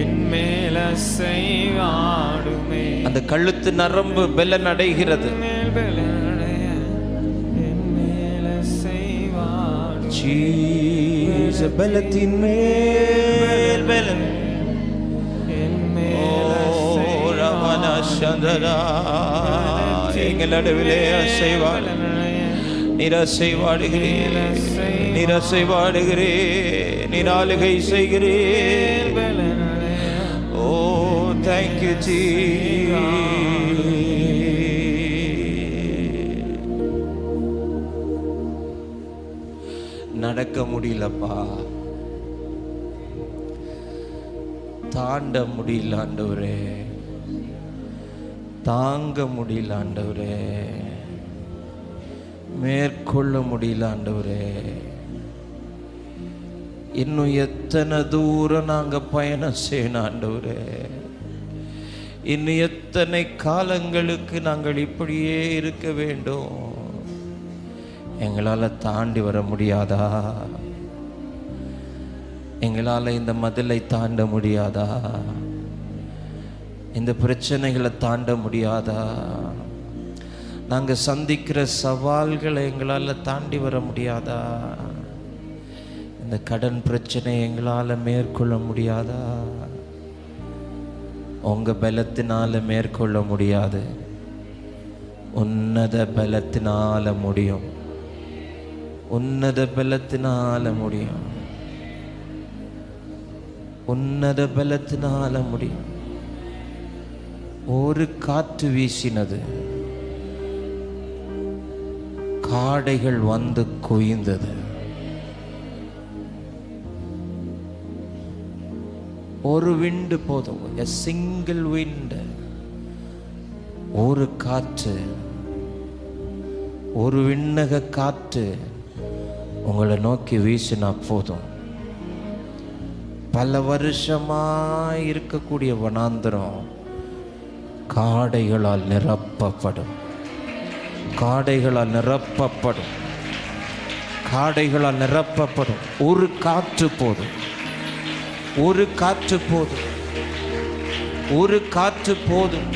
Speaker 2: என் மேல செய்வாடுமே.
Speaker 1: அந்த கழுத்து நரம்பு பெலன் அடைகிறது.
Speaker 2: மேல் பலனடைய என் மேல செய்வாடுமே.
Speaker 1: ஜீசஸ் பலத்தின் மேல் பெலன்,
Speaker 2: என் மேல
Speaker 1: ரமண சந்தரா எங்கள் நடுவிலே அசைவாடு, நீர் அசைவாடுகிறீர், நீர் அசைவாடுகிறீர், நீர் ஆளுகை செய்கிறீர். ஓ தேங்க்யூ ஜீ. நடக்க முடியலப்பா, தாண்ட முடியல ஆண்டவரே, தாங்க முடியல ஆண்டவரே, மேற்கொள்ள முடியல ஆண்டவரே. இன்னும் எத்தனை தூரம் நாங்க பயணம் செய்யணும் ஆண்டவரே, இன்னும் எத்தனை காலங்களுக்கு நாங்கள் இப்படியே இருக்க வேண்டும்? எங்களால் தாண்டி வர முடியாதா? எங்களால் இந்த மதிலை தாண்ட முடியாதா? இந்த பிரச்சனைகளை தாண்ட முடியாதா? நாங்கள் சந்திக்கிற சவால்களை எங்களால் தாண்டி வர முடியாதா? இந்த கடன் பிரச்சனை எங்களால் மேற்கொள்ள முடியாதா? உங்கள் பலத்தினால மேற்கொள்ள முடியாது, உன்னத பலத்தினால முடியும், உன்னத பலத்தினால முடியும், உன்னத பலத்தினால முடியும். ஒரு காற்று வீசினது, காடைகள் வந்து குவிந்தது. ஒரு விண்டு போதும், a single wind, ஒரு காற்று, ஒரு விண்ணக காற்று உங்களை நோக்கி வீசினா போதும். பல வருஷமாய் இருக்கக்கூடிய வனாந்தரம் காடைகளால் நிரப்பப்படும், காடைகளால் நிரப்பப்படும், காடைகளால் நிரப்பப்படும். ஒரு காற்று போதும், ஒரு காற்று போதும், ஒரு காற்று போதும்,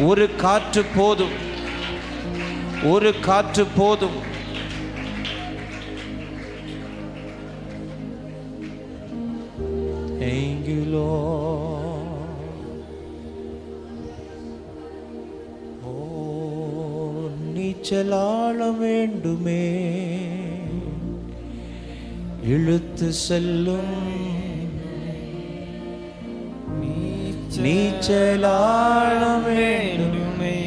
Speaker 1: ஒரு காற்று போதும், ஒரு காற்று போதும். எங்கிலோ ஓ நீச்சலாள வேண்டுமே, இழுத்து செல்லும் நீச்சலாள வேண்டுமே,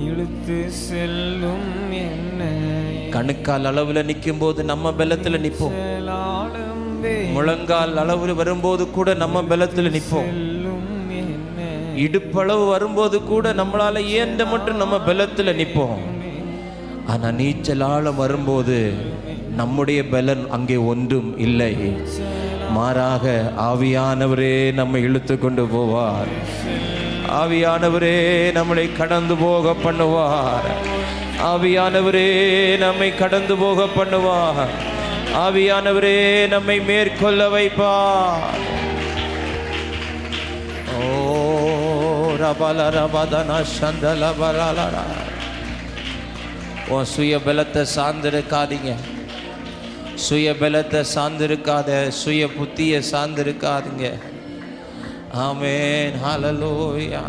Speaker 2: இழுத்து செல்லும் என்ன.
Speaker 1: கணுக்கால் அளவுல நிற்கும் போது நம்ம பலத்துல நிற்போம், முழங்கால் அளவு வரும்போது கூட நம்ம பலத்துல நிற்போம், இடுப்பளவு வரும்போது கூட நம்மளால ஏந்த மட்டும் நம்ம பலத்துல நிற்போம். ஆனா நீச்சலாளம் வரும்போது நம்முடைய பலன் அங்கே ஒன்றும் இல்லை, மாறாக ஆவியானவரே நம்மை இழுத்து கொண்டு போவார், ஆவியானவரே நம்மளை கடந்து போக பண்ணுவார், ஆவியானவரே நம்மை கடந்து போக பண்ணுவார், ஆவியானவரே நம்மை மேற்கொள்ள வைப்பார். ஓ ரபல ரபதன சந்தல பரலரா. உன் சுய பலத்தை சார்ந்திருக்காதீங்க, சுய பலத்தை சார்ந்திருக்காத, சுய புத்தியை சார்ந்திருக்காதீங்க. ஆமென், ஹல்லேலூயா.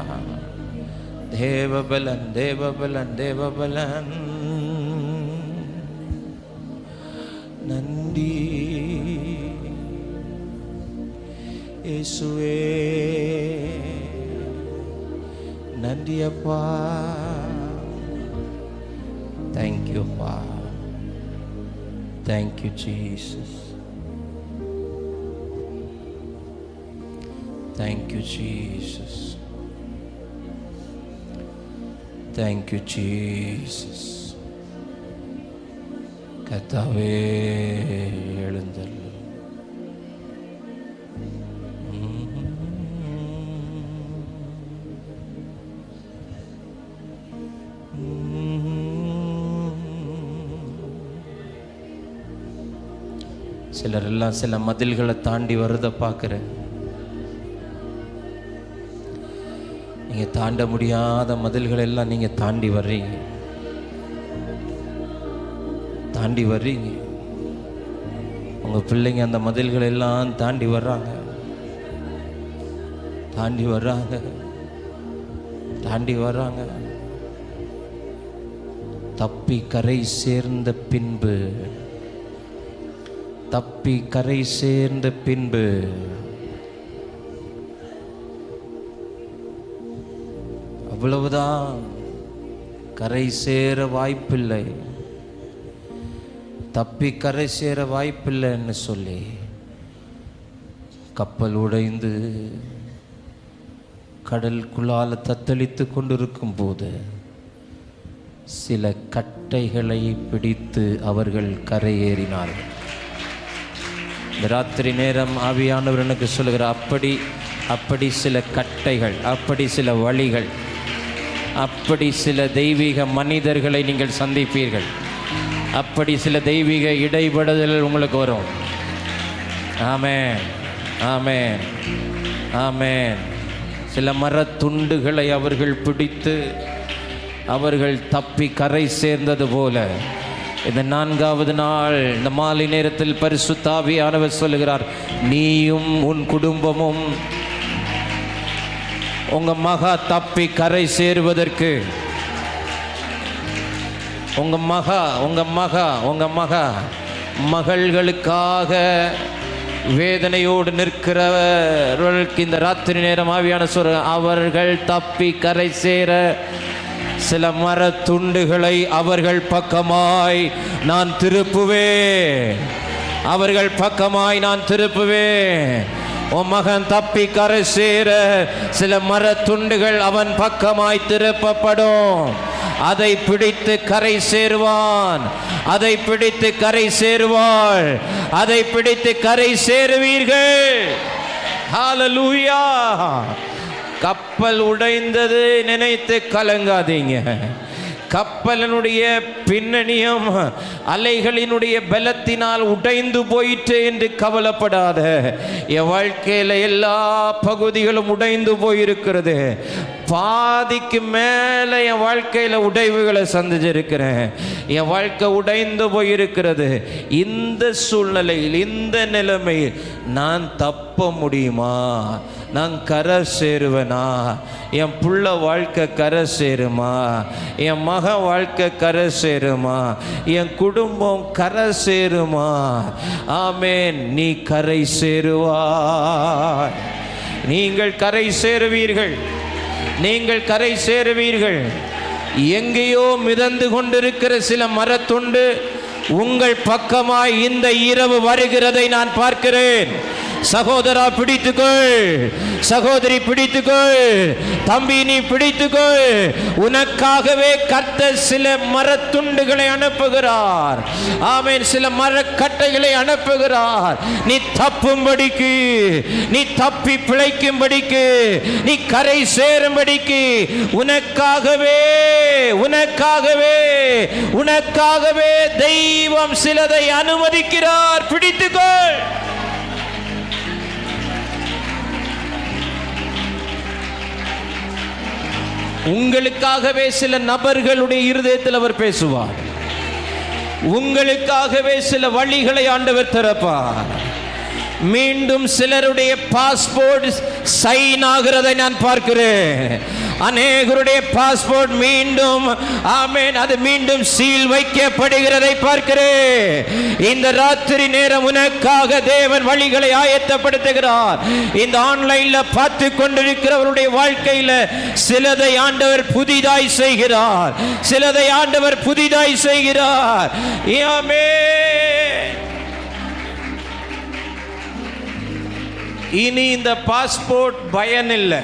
Speaker 1: தேவபலன், தேவபலன், தேவபலன். நன்றி இயேசுவே, நன்றி அப்பா. Thank you, அப்பா. Thank you, Jesus. Thank you, Jesus. Thank you, Jesus. கர்த்தாவே எழுந்தருளும். சிலர் எல்லாம் சில மதில்களை தாண்டி வருத பார்க்குறேன். நீங்கள் தாண்ட முடியாத மதில்கள் எல்லாம் நீங்கள் தாண்டி வர்றீங்க. உங்கள் பிள்ளைங்க அந்த மதில்கள் எல்லாம் தாண்டி வர்றாங்க. தப்பி கரை சேர்ந்த பின்பு அவ்வளவுதான், கரை சேர வாய்ப்பில்லை, தப்பி கரை சேர வாய்ப்பில்லைன்னு சொல்லி கப்பல் உடைந்து கடலுக்குள்ளால தத்தளித்து கொண்டிருக்கும் போது சில கட்டைகளை பிடித்து அவர்கள் கரையேறினார்கள். இந்த ராத்திரி நேரம் ஆவியானவர் எனக்கு சொல்லுகிறார், அப்படி சில கட்டைகள், அப்படி சில வழிகள், அப்படி சில தெய்வீக மனிதர்களை நீங்கள் சந்திப்பீர்கள். அப்படி சில தெய்வீக இடைபடுதல் உங்களுக்கு வரும். ஆமென், ஆமென், ஆமென். சில மரத்துண்டுகளை அவர்கள் பிடித்து அவர்கள் தப்பி கரை சேர்ந்தது போல இந்த 4வது நாள் இந்த மாலை நேரத்தில் பரிசுத்த ஆவியானவர் சொல்லுகிறார், நீயும் உன் குடும்பமும் உங்க மகா தப்பி கரை சேருவதற்கு, உங்க மகள்களுக்காக வேதனையோடு நிற்கிறவர்களுக்கு இந்த ராத்திரி நேரம் ஆவியான சொல்ற, அவர்கள் தப்பி கரை சேர சில மரத்துண்டுகளை அவர்கள் பக்கமாய் நான் திருப்புவேன். உன் மகன் தப்பி கரை சேர சில மரத்துண்டுகள் அவன் பக்கமாய் திருப்பப்படும். அதை பிடித்து கரை சேருவான், அதை பிடித்து கரை சேருவாள், அதை பிடித்து கரை சேருவீர்கள். ஹல்லேலூயா. கப்பல் உடைந்தது நினைத்து கலங்காதீங்க. கப்பலினுடைய பின்னணியும் அலைகளினுடைய பலத்தினால் உடைந்து போயிற்று என்று கவலைப்படாத. என் வாழ்க்கையில் எல்லா பகுதிகளும் உடைந்து போயிருக்கிறது. பாதிக்கு மேலே என் வாழ்க்கையில் உடைவுகளை சந்திச்சிருக்கிறேன். என் வாழ்க்கை உடைந்து போயிருக்கிறது. இந்த சூழ்நிலையில், இந்த நிலைமையில் நான் தப்ப முடியுமா? நான் கரை சேருவேனா? என் புள்ள வாழ்க்கை கரை சேருமா? என் மக வாழ்க்கை கரை சேருமா? என் குடும்பம் கரை சேருமா? ஆமென். நீ கரை சேருவாய். நீங்கள் கரை சேருவீர்கள். எங்கேயோ மிதந்து கொண்டிருக்கிற சில மரத்துண்டு உங்கள் பக்கமாய் இந்த இரவு வருகிறதை நான் பார்க்கிறேன். சகோதரா பிடித்துக்கொள், சகோதரி பிடித்துக்கொள், தம்பி நீ பிடித்துக்கொள். உனக்காகவே கர்த்தர் சில மரத்துண்டுகளை அனுப்புகிறார். ஆமென். சில மரக்கட்டைகளை அனுப்புகிறார். நீ தப்பும்படிக்கு, நீ தப்பி பிழைக்கும்படிக்கு, நீ கரை சேரும்படிக்கு உனக்காகவே தெய்வம் சிலதை அனுமதிக்கிறார். பிடித்துக்கொள். உங்களுக்காகவே சில நபர்களுடைய இருதயத்தில் அவர் பேசுவார். உங்களுக்காகவே சில வழிகளை ஆண்டவர் திறப்பார். மீண்டும் சிலருடைய பாஸ்போர்ட் சைன் ஆகிறதை நான் பார்க்கிறேன். அநேகருடைய பாஸ்போர்ட் மீண்டும், ஆமென், அது மீண்டும் சீல் வைக்கப்படுகிறதை பார்க்கிறேன். இந்த ராத்திரி நேரம் உனக்காக தேவன் வழிகளை ஆயத்தப்படுத்துகிறார். இந்த ஆன்லைன்ல பார்த்து கொண்டிருக்கிறவருடைய வாழ்க்கையில சிலதை ஆண்டவர் புதிதாய் செய்கிறார். ஆமென். இனி இந்த பாஸ்போர்ட் பயன் இல்லை,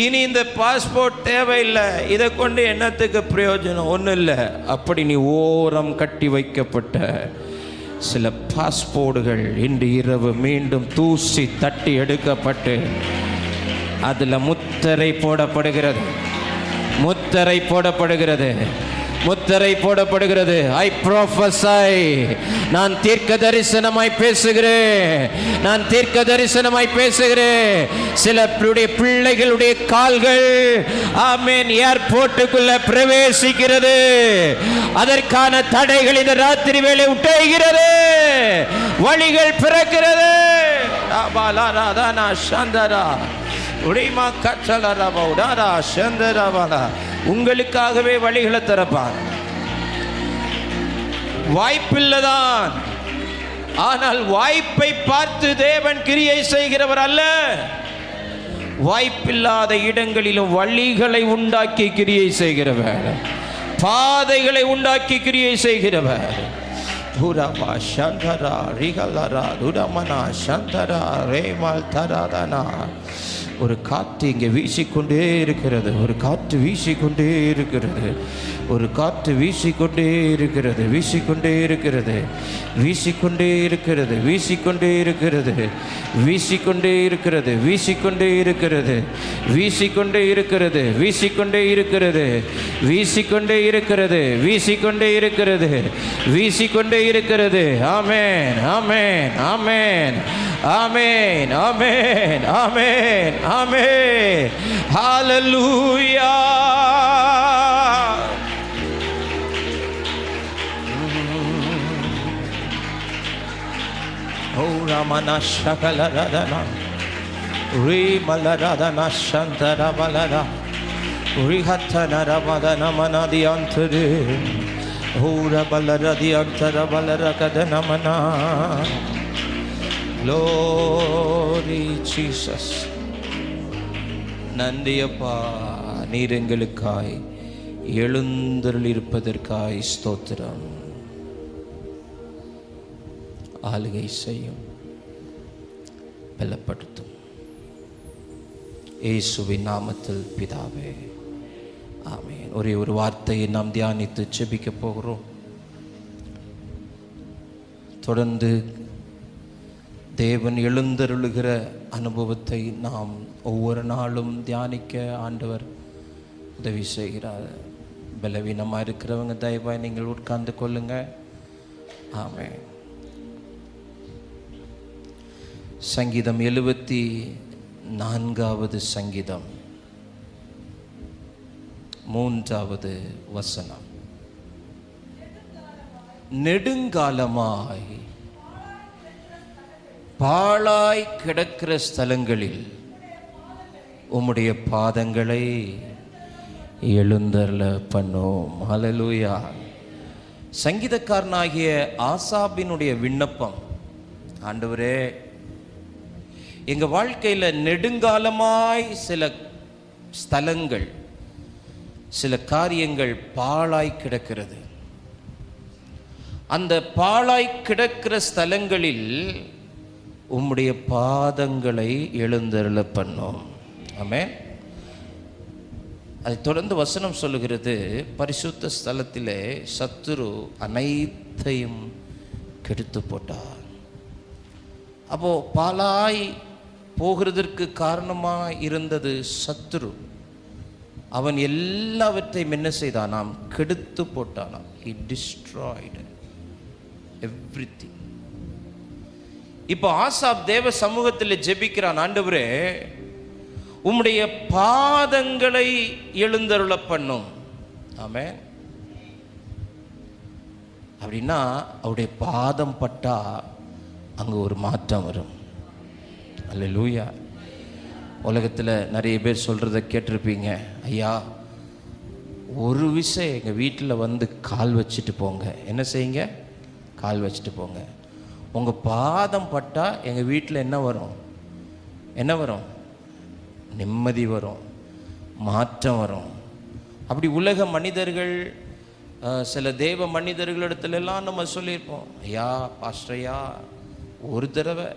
Speaker 1: இனி இந்த பாஸ்போர்ட் தேவையில்லை, இதை கொண்டு என்னத்துக்கு பிரயோஜனம், ஒன்றும் இல்லை. அப்படி நீ ஓரம் கட்டி வைக்கப்பட்ட சில பாஸ்போர்ட்டுகள் இன்று இரவு மீண்டும் தூசி தட்டி எடுக்கப்பட்டு அதில் முத்திரை போடப்படுகிறது, முத்திரை போடப்படுகிறது, முத்திரை போடப்படுகிறது. ஐ ப்ரோஃபஸை, நான் தீர்க்க தரிசனமாய் பேசுகிறேன், நான் தீர்க்க தரிசனமாய் பேசுகிறேன். சில பிள்ளைகளுடைய கால்கள் ஆமென் ஏர்போர்ட்டுக்குள்ள பிரவேசிக்கிறது. அதற்கான தடைகள் இந்த ராத்திரி வேளை உடைகிறது, வழிகள் பிறக்கிறது. உங்களுக்காகவே வழிகளை திறப்பார். வாய்ப்பில்லைதான், ஆனால் வாய்ப்பை பார்த்து தேவன் கிரியை செய்கிறவர் அல்ல. வாய்ப்பில்லாத இடங்களிலும் வழிகளை உண்டாக்கி கிரியை செய்கிறவர், பாதைகளை உண்டாக்கி கிரியை செய்கிறவர். துரமா சந்தரா ரிகலரா துரமனா சந்தரா ரேமல் தராதனா. ஒரு காற்று இங்கே வீசிக்கொண்டே இருக்கிறது, ஒரு காற்று வீசிக்கொண்டே இருக்கிறது, ஒரு காற்று வீசிக்கொண்டே இருக்கிறது, வீசிக்கொண்டே இருக்கிறது, வீசிக்கொண்டே இருக்கிறது, வீசிக்கொண்டே இருக்கிறது, வீசிக்கொண்டே இருக்கிறது, வீசிக்கொண்டே இருக்கிறது, வீசிக்கொண்டே இருக்கிறது, வீசிக்கொண்டே இருக்கிறது, வீசிக்கொண்டே இருக்கிறது, வீசிக்கொண்டே இருக்கிறது, வீசிக்கொண்டே இருக்கிறது. ஆமென், ஆமென், ஆமென், ஆமென், ஆமென், ஆமென், ஆமென். ஹல்லேலூயா. ஓ ரமண சகலரதனா ரீ மலரதனா சந்தர பலரா ரிஹத்தன ரமதன மனதி அந்தரு ஓர பலரதி அந்தர பலரகதன மனா. Glory Jesus. நன்றியப்பா, நீர் எங்களுக்காய் எழுந்தருள் இருப்பதற்காய் ஸ்தோத்திரம். ஆளுகை செய்யும், பலப்படுத்தும். இயேசுவின் நாமத்தில் பிதாவே, ஆமென். ஒரே ஒரு வார்த்தையை நாம் தியானித்து ஜெபிக்க போகிறோம். தொடர்ந்து தேவன் எழுந்தருளுகிற அனுபவத்தை நாம் ஒவ்வொரு நாளும் தியானிக்க ஆண்டவர் உதவி செய்கிறார். பலவீனமாக இருக்கிறவங்க தயவாய் நீங்கள் உட்கார்ந்து கொள்ளுங்க. ஆமென். சங்கீதம் 74வது சங்கீதம் 3வது வசனம். நெடுங்காலமாய் பாழாய் கிடக்கிற ஸ்தலங்களில் உம்முடைய பாதங்களை எழுந்தருள பண்ணோம். ஹல்லேலூயா. சங்கீதக்காரனாகிய ஆசாபினுடைய விண்ணப்பம், ஆண்டவரே, எங்க வாழ்க்கையில நெடுங்காலமாய் சில ஸ்தலங்கள், சில காரியங்கள் பாழாய் கிடக்கிறது. அந்த பாழாய் கிடக்கிற ஸ்தலங்களில் உம்முடைய பாதங்களை எழுந்தருள பண்ணோம். ஆமென். அதை தொடர்ந்து வசனம் சொல்லுகிறது, பரிசுத்த ஸ்தலத்திலே சத்துரு அனைத்தையும் கெடுத்து போட்டார். அப்போ பாழாய் போகிறதற்கு காரணமாக இருந்தது சத்துரு. அவன் எல்லாவற்றையும் என்ன செய்தானாம்? கெடுத்து போட்டானாம். He destroyed everything. இப்போ ஆசாப் தேவ சமூகத்தில் ஜெபிக்கிறான், ஆண்டவரே உம்முடைய பாதங்களை எழுந்தருள பண்ணும். ஆமென். அப்படின்னா அவருடைய பாதம் பட்டா அங்க ஒரு மாற்றம் வரும். அல்லேலூயா. உலகத்தில் நிறைய பேர் சொல்றதை கேட்டிருப்பீங்க, ஐயா ஒரு விஷயம் எங்கள் வீட்டில் வந்து கால் வச்சுட்டு போங்க. என்ன செய்யுங்க? கால் வச்சுட்டு போங்க. உங்கள் பாதம் பட்டால் எங்கள் வீட்டில் என்ன வரும்? என்ன வரும்? நிம்மதி வரும், மாற்றம் வரும். அப்படி உலக மனிதர்கள், சில தேவ மனிதர்களிடத்துலலாம் நம்ம சொல்லியிருப்போம், ஐயா பாஸ்டர் ஐயா ஒரு தடவை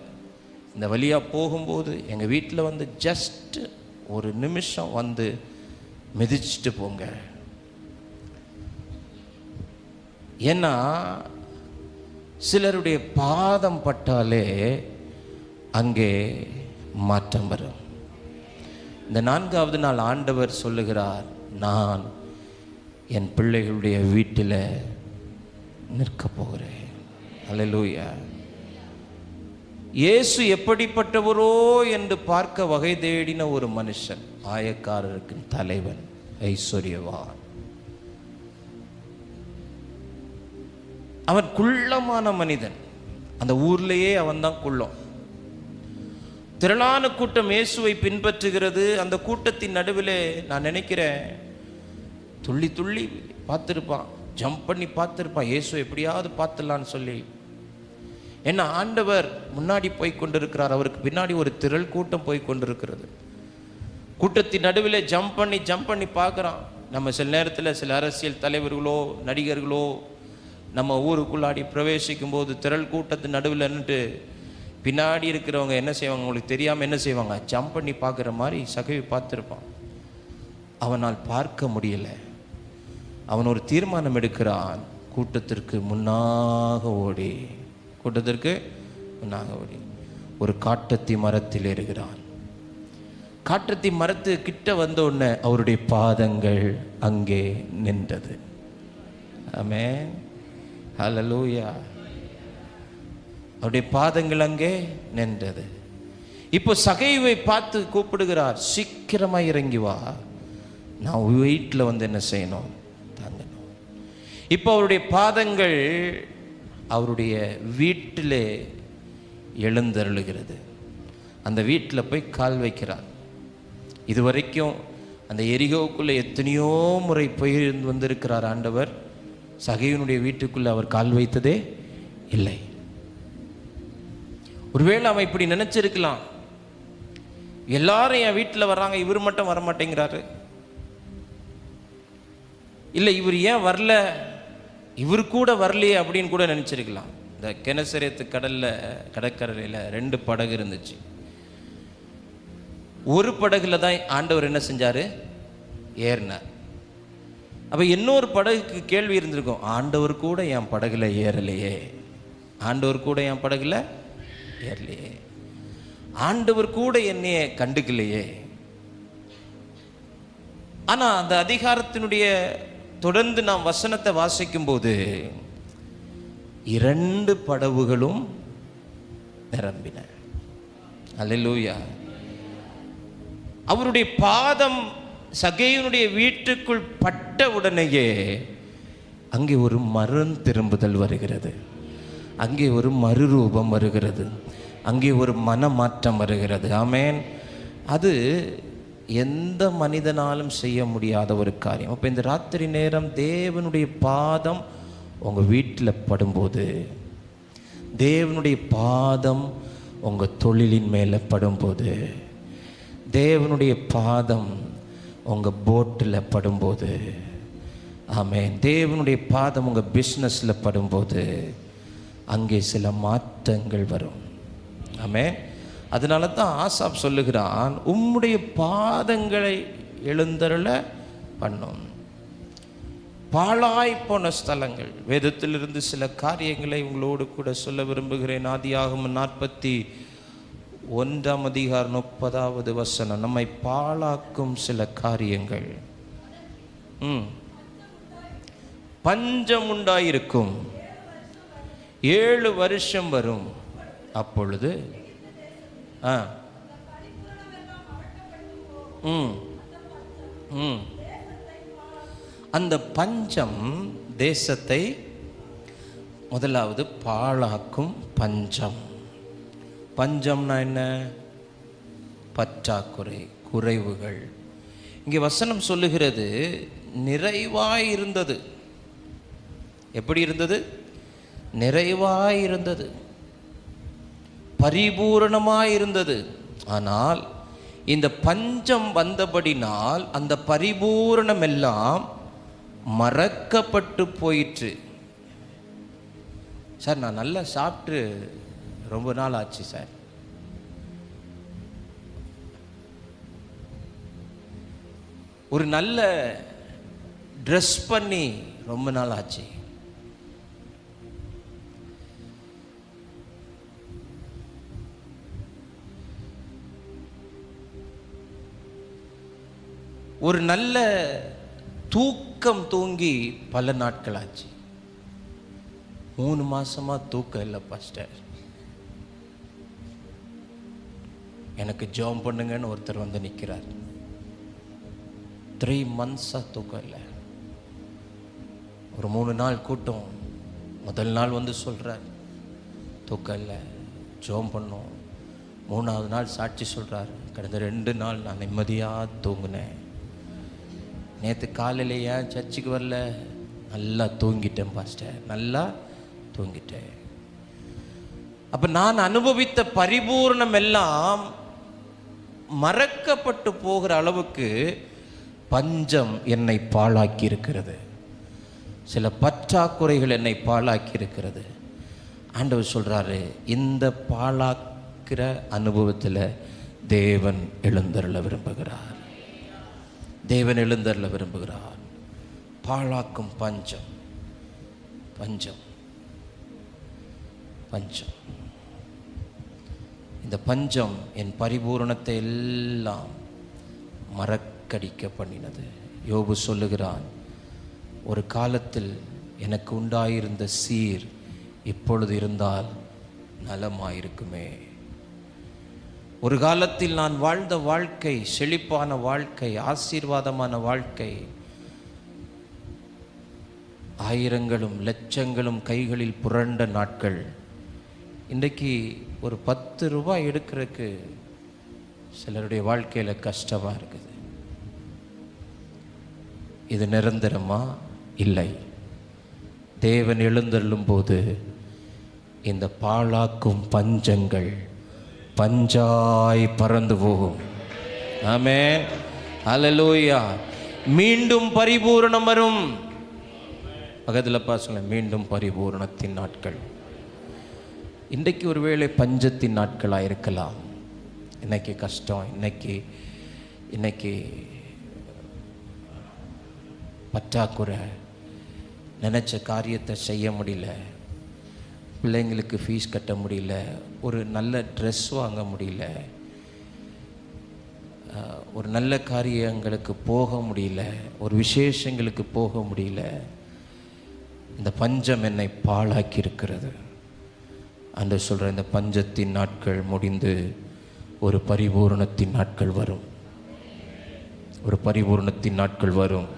Speaker 1: இந்த வழியாக போகும்போது எங்கள் வீட்டில் வந்து ஜஸ்ட் ஒரு நிமிஷம் வந்து மிதிச்சுட்டு போங்க. ஏன்னா சிலருடைய பாதம் பட்டாலே அங்கே மாற்றம் வரும். இந்த 4வது நாள் ஆண்டவர் சொல்லுகிறார், நான் என் பிள்ளைகளுடைய வீட்டில் நிற்க போகிறேன். அல்லேலூயா. இயேசு எப்படிப்பட்டவரோ என்று பார்க்க வகை தேடின ஒரு மனுஷன், ஆயக்காரருக்கு தலைவன், ஐஸ்வர்யவான். அவன் குள்ளமான மனிதன். அந்த ஊர்லேயே அவன் தான் குள்ளம். திரளான கூட்டம் இயேசுவை பின்பற்றுகிறது. அந்த கூட்டத்தின் நடுவில் நான் நினைக்கிறேன், துள்ளி துள்ளி பார்த்துருப்பான், ஜம்ப் பண்ணி பார்த்துருப்பான், இயேசு எப்படியாவது பார்த்துடலான்னு சொல்லி. ஏன்னா ஆண்டவர் முன்னாடி போய் கொண்டிருக்கிறார், அவருக்கு பின்னாடி ஒரு திரள் கூட்டம் போய் கொண்டிருக்கிறது. கூட்டத்தின் நடுவில் ஜம்ப் பண்ணி பார்க்குறான். நம்ம சில நேரத்தில் சில அரசியல் தலைவர்களோ நடிகர்களோ நம்ம ஊருக்குள்ளாடி பிரவேசிக்கும் போது திரள் கூட்டத்தின் நடுவில் நின்றுட்டு பின்னாடி இருக்கிறவங்க என்ன செய்வாங்க, உங்களுக்கு தெரியாமல் என்ன செய்வாங்க, ஜம்ப் பண்ணி பார்க்குற மாதிரி சகவி பார்த்துருப்பான். அவனால் பார்க்க முடியலை. அவன் ஒரு தீர்மானம் எடுக்கிறான், கூட்டத்திற்கு முன்னாக ஓடி ஒரு காட்டத்தி மரத்தில் ஏறுகிறான். காட்டத்தி மரத்து கிட்ட வந்த உடனே அவருடைய பாதங்கள் அங்கே நின்றது. ஆமென், ஹல்லேலூயா. அவருடைய பாதங்கள் அங்கே நின்றது. இப்போ சகைவை பார்த்து கூப்பிடுகிறார், சீக்கிரமா இறங்கி வா, நான் வீட்டில் வந்து என்ன செய்யணும், தங்கணும். இப்போ அவருடைய பாதங்கள் அவருடைய வீட்டிலே எழுந்தருளுகிறது. அந்த வீட்டில் போய் கால் வைக்கிறார். இதுவரைக்கும் அந்த எரிகோவுக்குள்ளே எத்தனையோ முறை போய் வந்திருக்கிறார் ஆண்டவர். சகையினுடைய வீட்டுக்குள்ளே அவர் கால் வைத்ததே இல்லை. ஒருவேளை அவன் இப்படி நினைச்சிருக்கலாம், எல்லாரும் என் வீட்டில் வர்றாங்க, இவர் மட்டும் வரமாட்டேங்கிறாரு, இல்லை இவர் ஏன் வரல, இவர் கூட வரலையே அப்படின்னு கூட நினைச்சிருக்கலாம். இந்த கெனசரேத்து கடற்கரையில் 2 படகு இருந்துச்சு. ஒரு படகுல தான் ஆண்டவர் என்ன செஞ்சாரு, ஏறினார். அப்ப இன்னொரு படகுக்கு கேள்வி இருந்திருக்கும், ஆண்டவர் கூட என் படகுல ஏறலையே, ஆண்டவர் கூட என் படகுல ஏறலையே, ஆண்டவர் கூட என்னைய கண்டுக்கலையே. ஆனா அந்த அதிகாரத்தினுடைய தொடர்ந்து நாம் வசனத்தை வாசிக்கும் போது 2 படகுகளும் நிரம்பின. அல்லேலூயா. அவருடைய பாதம் சகேயுனுடைய வீட்டுக்குள் பட்ட உடனேயே அங்கே ஒரு மரம் திரும்புதல் வருகிறது, அங்கே ஒரு மறுரூபம் வருகிறது, அங்கே ஒரு மனமாற்றம் வருகிறது. ஆமென். அது எந்த மனிதனாலும் செய்ய முடியாத ஒரு காரியம். அப்போ இந்த ராத்திரி நேரம் தேவனுடைய பாதம் உங்கள் வீட்டில் படும்போது, தேவனுடைய பாதம் உங்கள் தொழிலின் மேலே படும்போது, தேவனுடைய பாதம் உங்கள் போட்டில் படும்போது, ஆமென், தேவனுடைய பாதம் உங்கள் பிஸ்னஸில் படும்போது அங்கே சில மாற்றங்கள் வரும். ஆமென். அதனால தான் ஆசாப் சொல்லுகிறான், உம்முடைய பாதங்களை எழுந்தருள பண்ணும். பாழாய் போன ஸ்தலங்கள், வேதத்திலிருந்து சில காரியங்களை உங்களோடு கூட சொல்ல விரும்புகிறேன். ஆதியாகமம் 41:30 நம்மை பாழாக்கும் சில காரியங்கள். பஞ்சம் உண்டாயிருக்கும், 7 வருஷம் வரும், அப்பொழுது அந்த பஞ்சம் தேசத்தை முதலாவது பாழாக்கும். பஞ்சம்னா என்ன? பற்றாக்குறை, குறைவுகள். இங்கே வசனம் சொல்லுகிறது, நிறைவாயிருந்தது. எப்படி இருந்தது? நிறைவாயிருந்தது, பரிபூரணமாயிருந்தது. ஆனால் இந்த பஞ்சம் வந்தபடினால் அந்த பரிபூரணம் எல்லாம் மறக்கப்பட்டு போயிற்று. சார், நான் நல்லா சாப்பிட்டு ரொம்ப நாள் ஆச்சு சார், ஒரு நல்ல ட்ரெஸ் பண்ணி ரொம்ப நாள் ஆச்சு. ஒரு நல்ல தூக்கம் தூங்கி பல நாட்கள் ஆச்சு. 3 மாசமா தூக்கம் இல்லை பாஸ்டர். எனக்கு ஜெபம் பண்ணுங்கன்னு ஒருத்தர் வந்து நிற்கிறார். 3 months தூக்கம் இல்லை. ஒரு 3 நாள் கூட்டம். முதல் நாள் வந்து சொல்கிறார் தூக்கம் இல்லை, ஜெபம் பண்ணோம். 3ஆவது நாள் சாட்சி சொல்கிறார், கடந்த 2 நாள் நான் நிம்மதியாக தூங்கினேன். நேற்று காலையில் ஏன் சர்ச்சுக்கு வரல? நல்லா தூங்கிட்டேன் பாஸ்டர், நல்லா தூங்கிட்டேன். அப்போ நான் அனுபவித்த பரிபூர்ணம் எல்லாம் மறக்கப்பட்டு போகிற அளவுக்கு பஞ்சம் என்னை பாழாக்கி இருக்கிறது. சில பற்றாக்குறைகள் என்னை பாழாக்கி இருக்கிறது. ஆண்டவர் சொல்கிறாரு, இந்த பாழாக்கிற அனுபவத்தில் தேவன் எழுந்தருள விரும்புகிறார். தேவன் எழுந்தருள விரும்புகிறார். பாழாக்கும் பஞ்சம், பஞ்சம், பஞ்சம். இந்த பஞ்சம் என் பரிபூரணத்தை எல்லாம் மறக்கடிக்க பண்ணினது. யோபு சொல்லுகிறான், ஒரு காலத்தில் எனக்கு உண்டாயிருந்த சீர் இப்பொழுது இருந்தால் நலமாயிருக்குமே. ஒரு காலத்தில் நான் வாழ்ந்த வாழ்க்கை செழிப்பான வாழ்க்கை, ஆசீர்வாதமான வாழ்க்கை, ஆயிரங்களும் லட்சங்களும் கைகளில் புரண்ட நாட்கள். இன்றைக்கு ஒரு 10 ரூபாய் எடுக்கிறதுக்கு சிலருடைய வாழ்க்கையில் கஷ்டமாக இருக்குது. இது நிரந்தரமா? இல்லை. தேவன் எழுந்தருளும் போது இந்த பாழாக்கும் பஞ்சங்கள் பஞ்சாய் பறந்து போகும். ஆமென், அல்லேலூயா. மீண்டும் பரிபூரணம் வரும். பக்கத்தில் பாருங்க, மீண்டும் பரிபூரணத்தின் நாட்கள். இன்றைக்கு ஒருவேளை பஞ்சத்தின் நாட்களாக இருக்கலாம். இன்னைக்கு கஷ்டம், இன்னைக்கு பற்றாக்குறை, நினச்ச காரியத்தை செய்ய முடியல, பிள்ளைங்களுக்கு ஃபீஸ் கட்ட முடியல, ஒரு நல்ல ட்ரெஸ் வாங்க முடியல, ஒரு நல்ல காரியங்களுக்கு போக முடியல, ஒரு விசேஷங்களுக்கு போக முடியல. இந்த பஞ்சம் என்னை பாழாக்கி இருக்கிறது. அன்று சொல்கிற இந்த பஞ்சத்தின் நாட்கள் முடிந்து ஒரு பரிபூரணத்தின் நாட்கள் வரும். ஒரு பரிபூரணத்தின் நாட்கள் வரும்.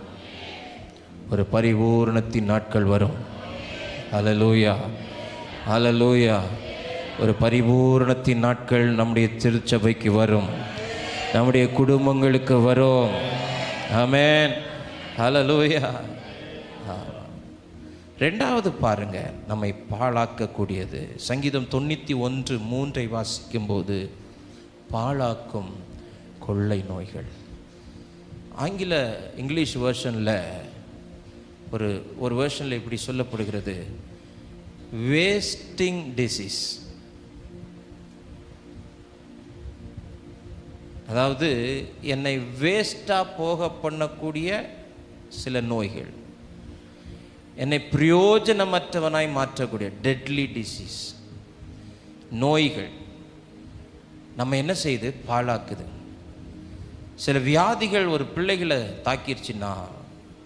Speaker 1: ஒரு பரிபூரணத்தின் நாட்கள் வரும். அல்லேலூயா, அல்லேலூயா. ஒரு பரிபூரணத்தின் நாட்கள் நம்முடைய திருச்சபைக்கு வரும், நம்முடைய குடும்பங்களுக்கு வரும். ஆமென், அல்லேலூயா. ரெண்டாவது பாருங்க, நம்மை பாழாக்கக்கூடியது. சங்கீதம் 91:3 வாசிக்கும்போது, பாழாக்கும் கொள்ளை நோய்கள். இங்கிலீஷ் வேர்ஷனில் ஒரு வேர்ஷனில் இப்படி சொல்லப்படுகிறது, வேஸ்டிங் டிசீஸ். அதாவது என்னை வேஸ்டாக போக பண்ணக்கூடிய சில நோய்கள், என்னை பிரயோஜனமற்றவனாய் மாற்றக்கூடிய டெட்லி டிசீஸ் நோய்கள் நம்ம என்ன செய்யுது? பாழாக்குது. சில வியாதிகள் ஒரு பிள்ளைகளை தாக்கிடுச்சுன்னா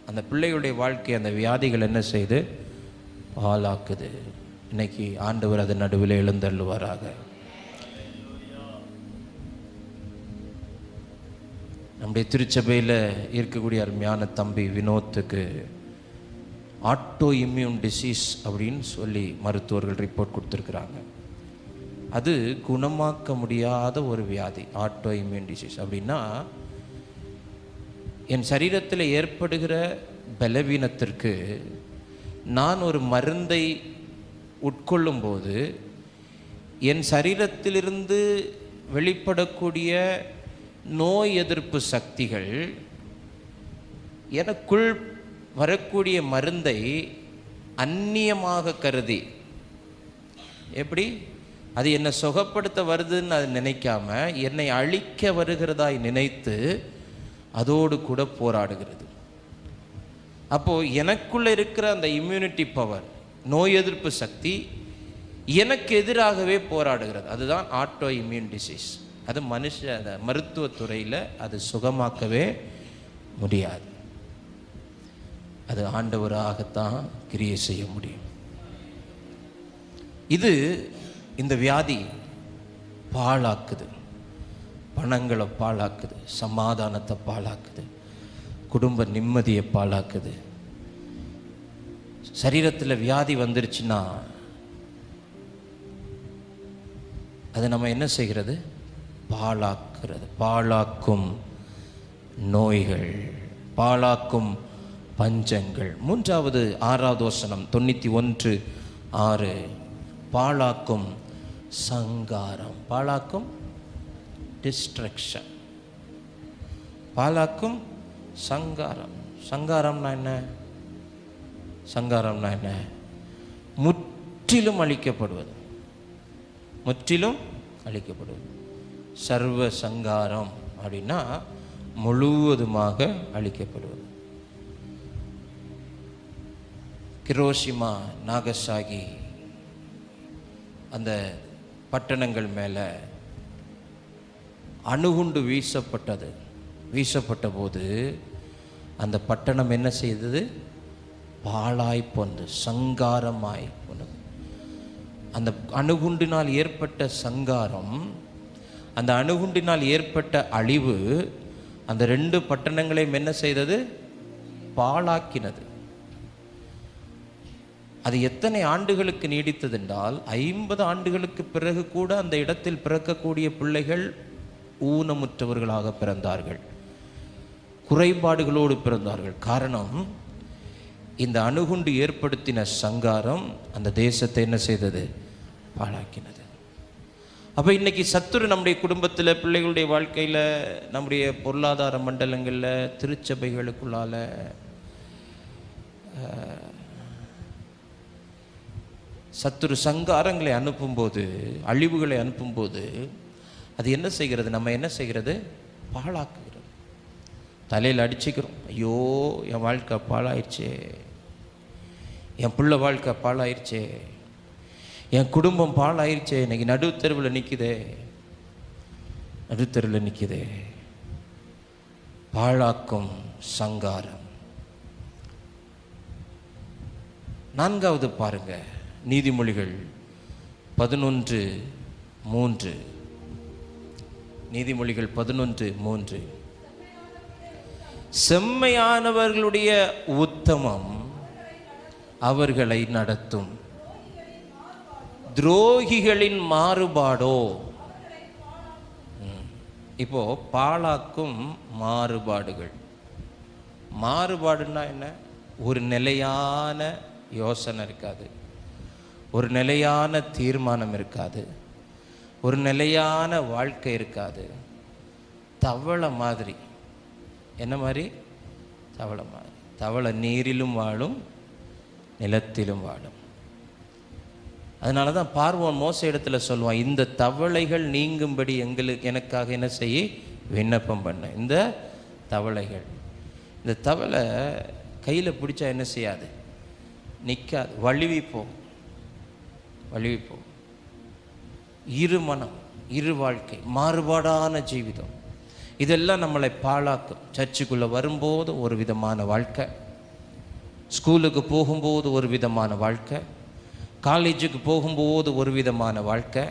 Speaker 1: அந்த பிள்ளைகளுடைய வாழ்க்கை அந்த வியாதிகள் என்ன செய்யுது? பாழாக்குது. இன்னைக்கு ஆண்டவர் அது நடுவில் எழுந்தருளுவாராக. நம்முடைய திருச்சபையில் இருக்கக்கூடிய அருமையான தம்பி வினோத்துக்கு ஆட்டோ இம்யூன் டிசீஸ் அப்படின்னு சொல்லி மருத்துவர்கள் ரிப்போர்ட் கொடுத்துருக்குறாங்க. அது குணமாக்க முடியாத ஒரு வியாதி. ஆட்டோ இம்யூன் டிசீஸ் அப்படின்னா என் சரீரத்தில் ஏற்படுகிற பலவீனத்திற்கு நான் ஒரு மருந்தை உட்கொள்ளும்போது என் சரீரத்திலிருந்து வெளிப்படக்கூடிய நோய் எதிர்ப்பு சக்திகள் எனக்குள் வரக்கூடிய மருந்தை அந்நியமாக கருதி, எப்படி அது என்னை சுகப்படுத்த வருதுன்னு அது நினைக்காம என்னை அழிக்க வருகிறதாய் நினைத்து அதோடு கூட போராடுகிறது. அப்போது எனக்குள்ளே இருக்கிற அந்த இம்யூனிட்டி பவர், நோய் எதிர்ப்பு சக்தி எனக்கு எதிராகவே போராடுகிறது. அதுதான் ஆட்டோ இம்யூன் டிசீஸ். அது அந்த மருத்துவத்துறையில் அது சுகமாக்கவே முடியாது. அது ஆண்டவராகத்தான் கிரியை செய்ய முடியும். இந்த வியாதி பாழாக்குது, பணங்களை பாழாக்குது, சமாதானத்தை பாழாக்குது, குடும்ப நிம்மதியை பாழாக்குது. சரீரத்தில் வியாதி வந்துருச்சுன்னா அது நம்ம என்ன செய்கிறது? பாழாக்குறது. பாழாக்கும் நோய்கள், பாழாக்கும் பஞ்சங்கள். 3வது 6வது வசனம் 91:6. பாழாக்கும் சங்காரம். பாழாக்கும் டிஸ்ட்ரக்ஷன். பாழாக்கும் சங்காரம். சங்காரம்னா என்ன? சங்காரம்னா என்ன? முற்றிலும் அழிக்கப்படுவது. முற்றிலும் அழிக்கப்படுவது. சர்வ சங்காரம் அப்படின்னா முழுவதுமாக அழிக்கப்படுவது. ஹிரோஷிமா, நாகசாகி அந்த பட்டணங்கள் மேலே அணுகுண்டு வீசப்பட்ட போது அந்த பட்டணம் என்ன செய்தது? பாழாய் போனது, சங்காரமாய் போனது. அந்த அணுகுண்டினால் ஏற்பட்ட சங்காரம், அந்த அணுகுண்டினால் ஏற்பட்ட அழிவு அந்த 2 பட்டணங்களையும் என்ன செய்தது? பாழாக்கினது. அது எத்தனை ஆண்டுகளுக்கு நீடித்தது என்றால் 50 ஆண்டுகளுக்கு பிறகு கூட அந்த இடத்தில் பிறக்கக்கூடிய பிள்ளைகள் ஊனமுற்றவர்களாக பிறந்தார்கள், குறைபாடுகளோடு பிறந்தார்கள். காரணம், இந்த அணுகுண்டு ஏற்படுத்தின சங்காரம் அந்த தேசத்தை என்ன செய்தது? பாழாக்கினது. அப்போ இன்னைக்கு சத்துரு நம்முடைய குடும்பத்தில், பிள்ளைகளுடைய வாழ்க்கையில், நம்முடைய பொருளாதார மண்டலங்களில், திருச்சபைகளுக்குள்ளால சத்துரு சங்காரங்களை அனுப்பும்போது, அழிவுகளை அனுப்பும்போது அது என்ன செய்கிறது? நம்ம என்ன செய்கிறது? பாழாக்குகிறது. தலையில் அடிச்சுக்கிறோம். ஐயோ, என் வாழ்க்கை பாழாயிடுச்சே, என் பிள்ளை வாழ்க்கை பாழாயிடுச்சே, என் குடும்பம் பாழாயிடுச்சே, இன்னைக்கு நடுத்தெருவில் நிற்குதே. பாழாக்கும் சங்காரம். 4வது பாருங்க, நீதிமொழிகள் 11:3. நீதிமொழிகள் 11:3. செம்மையானவர்களுடைய உத்தமம் அவர்களை நடத்தும், துரோகிகளின் மாறுபாடோ. இப்போ பாழாக்கும் மாறுபாடுகள். மாறுபாடுன்னா என்ன? ஒரு நிலையான யோசனை இருக்காது, ஒரு நிலையான தீர்மானம் இருக்காது, ஒரு நிலையான வாழ்க்கை இருக்காது. தவளை மாதிரி. என்ன மாதிரி? தவளை மாதிரி. தவளை நீரிலும் வாழும், நிலத்திலும் வாழும். அதனால தான் பார்வோன் மோச இடத்துல சொல்லுவான், இந்த தவளைகள் நீங்கும்படி எனக்காக என்ன செய்ய விண்ணப்பம் பண்ண. இந்த தவளைகள், இந்த தவளை கையில் பிடிச்சா என்ன செய்யாது? நிற்காது, வழுவிப்போம். இரு மனம், இரு வாழ்க்கை, மாறுபாடான ஜீவிதம், இதெல்லாம் நம்மளை பாழாக்கும். சர்ச்சுக்குள்ளே வரும்போது ஒரு விதமான வாழ்க்கை, ஸ்கூலுக்கு போகும்போது ஒரு விதமான வாழ்க்கை, காலேஜுக்கு போகும்போது ஒரு விதமான வாழ்க்கை,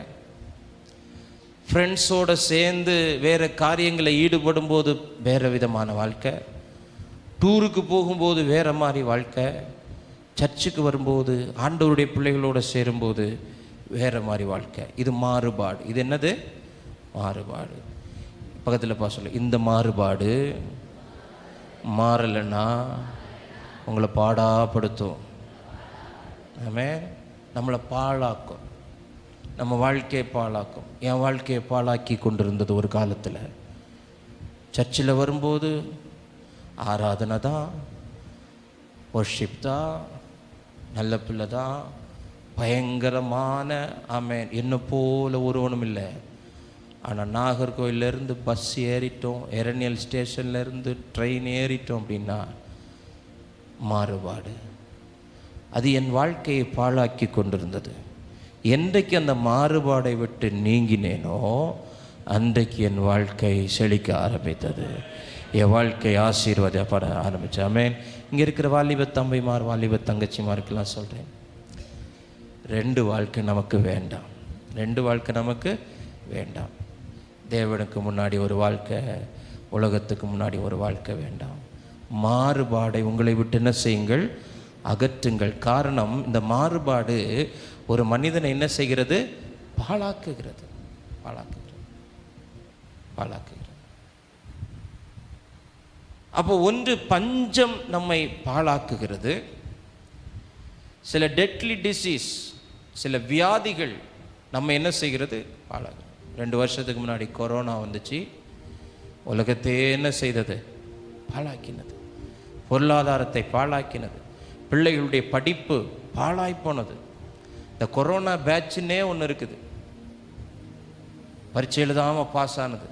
Speaker 1: ஃப்ரெண்ட்ஸோடு சேர்ந்து வேறு காரியங்களை ஈடுபடும் போது வேறு விதமான வாழ்க்கை, டூருக்கு போகும்போது வேறு மாதிரி வாழ்க்கை, சர்ச்சுக்கு வரும்போது ஆண்டவருடைய பிள்ளைகளோடு சேரும்போது வேறு மாதிரி வாழ்க்கை. இது மாறுபாடு. இது என்னது? மாறுபாடு. பக்கத்தில் சொல்ல, இந்த மாறுபாடு மாறலைன்னா உங்களை பாடாப்படுத்தும். ஆமென். நம்மளை பாழாக்கும், நம்ம வாழ்க்கையை பாழாக்கும். என் வாழ்க்கையை பாழாக்கி கொண்டிருந்தது ஒரு காலத்தில். சர்ச்சில் வரும்போது ஆராதனை தான், வர்ஷிப் தான், நல்ல பிள்ளை தான், பயங்கரமான ஆமென், என்ன போல ஒருவனும் இல்லை. ஆனால் நாகர்கோவிலேருந்து பஸ் ஏறிட்டோம், எரணியல் ஸ்டேஷன்லேருந்து ட்ரெயின் ஏறிட்டோம் அப்படின்னா மாறுபாடு. அது என் வாழ்க்கையை பாழாக்கி கொண்டிருந்தது. என்றைக்கு அந்த மாறுபாடை விட்டு நீங்கினேனோ அன்றைக்கு என் வாழ்க்கை செழிக்க ஆரம்பித்தது. என் வாழ்க்கை ஆசீர்வாதப்பட ஆரம்பித்தேன். ஆமென். இங்கே இருக்கிற வாலிப தம்பிமார், வாலிப தங்கச்சிமாருக்கெல்லாம் சொல்கிறேன், 2 வாழ்க்கை நமக்கு வேண்டாம். 2 வாழ்க்கை நமக்கு வேண்டாம். தேவனுக்கு முன்னாடி ஒரு வாழ்க்கை, உலகத்துக்கு முன்னாடி ஒரு வாழ்க்கை வேண்டாம். மாறுபாடை உங்களை விட்டு என்ன செய்யுங்கள்? அகற்றுங்கள். காரணம், இந்த மாறுபாடு ஒரு மனிதனை என்ன செய்கிறது? பாழாக்குகிறது. பாழாக்குகிறது. அப்போ ஒன்று, பஞ்சம் நம்மை பாழாக்குகிறது. சில டெட்லி டிசீஸ், சில வியாதிகள் நம்ம என்ன செய்கிறது? பாழாக்குது. 2 வருஷத்துக்கு முன்னாடி கொரோனா வந்துச்சு. உலகத்தையே என்ன செய்தது? பாழாக்கினது. பொருளாதாரத்தை பாழாக்கினது. பிள்ளைகளுடைய படிப்பு பாழாய் போனது. இந்த கொரோனா பேட்சுன்னே ஒன்று இருக்குது. பரீட்சை எழுதாமல் பாஸ் ஆனது.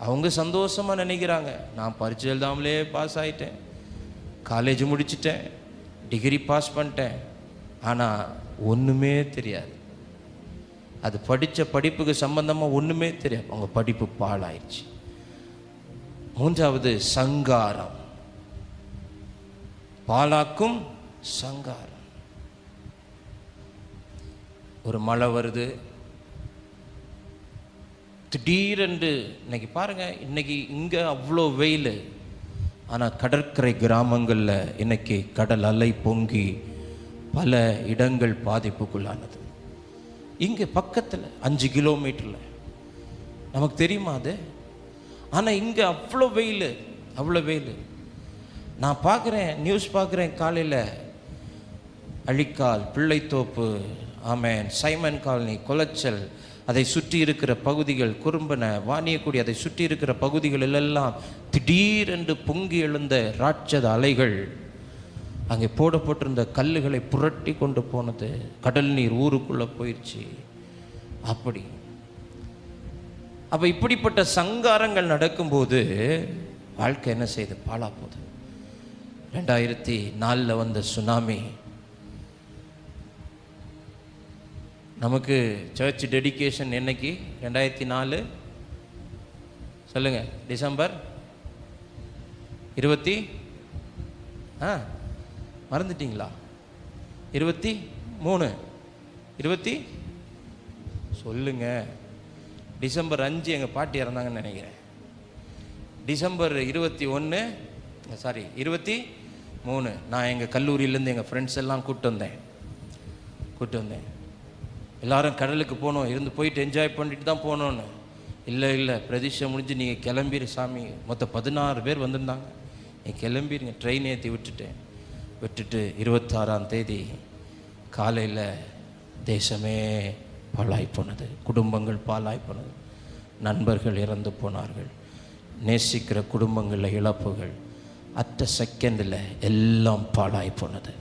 Speaker 1: அவங்க சந்தோஷமாக நினைக்கிறாங்க, நான் பரீட்சை எழுதாமலே பாஸ் ஆகிட்டேன், காலேஜ் முடிச்சிட்டேன், டிகிரி பாஸ் பண்ணிட்டேன். ஆனால் ஒன்றுமே தெரியாது. அது படித்த படிப்புக்கு சம்பந்தமாக ஒன்றுமே தெரியாது. அவங்க படிப்பு பாழாயிடுச்சு. 3வது, சங்காரம். பாழாக்கும் சங்காரம். ஒரு மழை வருது, திடீரென்று இன்னைக்கு பாருங்கள், இன்னைக்கு இங்கே அவ்வளோ வெயில். ஆனால் கடற்கரை கிராமங்களில் இன்னைக்கு கடல் அலை பொங்கி பல இடங்கள் பாதிப்புக்குள்ளானது. இங்கே பக்கத்தில் 5 கிலோமீட்டரில் நமக்கு தெரியுமா அது? ஆனால் இங்கே அவ்வளோ வெயில், அவ்வளோ வெயில். நான் பார்க்குறேன், நியூஸ் பார்க்குறேன் காலையில், அழிக்கால், பிள்ளைத்தோப்பு, ஆமேன், சைமன் காலனி, குளச்சல், அதை சுற்றி இருக்கிற பகுதிகள், குறும்பனை, வாணியக்குடி, அதை சுற்றி இருக்கிற பகுதிகள் எல்லாம் திடீரென்று பொங்கி எழுந்த ராட்சத அலைகள் அங்கே போடப்பட்டிருந்த கல்லுகளை புரட்டி கொண்டு போனது. கடல் நீர் ஊருக்குள்ளே போயிடுச்சு. அப்போ இப்படிப்பட்ட சங்காரங்கள் நடக்கும்போது வாழ்க்கை என்ன செய்யுது? பாழா போகுது. 2004 வந்த சுனாமி நமக்கு சர்ச் டெடிகேஷன் என்னைக்கு? 2004 சொல்லுங்க, டிசம்பர் 20 மறந்துட்டீங்களா? 23 சொல்லுங்க. டிசம்பர் 5 எங்கள் பாட்டி இறந்தாங்கன்னு நினைக்கிறேன். டிசம்பர் 23 நான் எங்கள் கல்லூரியிலேருந்து எங்கள் ஃப்ரெண்ட்ஸ் எல்லாம் கூப்பிட்டு வந்தேன். எல்லாரும் கடலுக்கு போகணும், போயிட்டு என்ஜாய் பண்ணிட்டு தான் போகணுன்னு. இல்லை பிரதிஷ்டை முடிஞ்சு நீங்கள் கிளம்பிடு சாமி. மொத்தம் 16 பேர் வந்திருந்தாங்க. நீங்கள் கிளம்பிடுங்க. ட்ரெயின் ஏற்றி விட்டுட்டு 26ஆம் தேதி காலையில் தேசமே பாழாய் போனது. குடும்பங்கள் பாழாய் போனது. நண்பர்கள் இறந்து போனார்கள். நேசிக்கிற குடும்பங்களில் இழப்புகள். அட்ட செகண்டில் எல்லாம் பாழாய் போனது.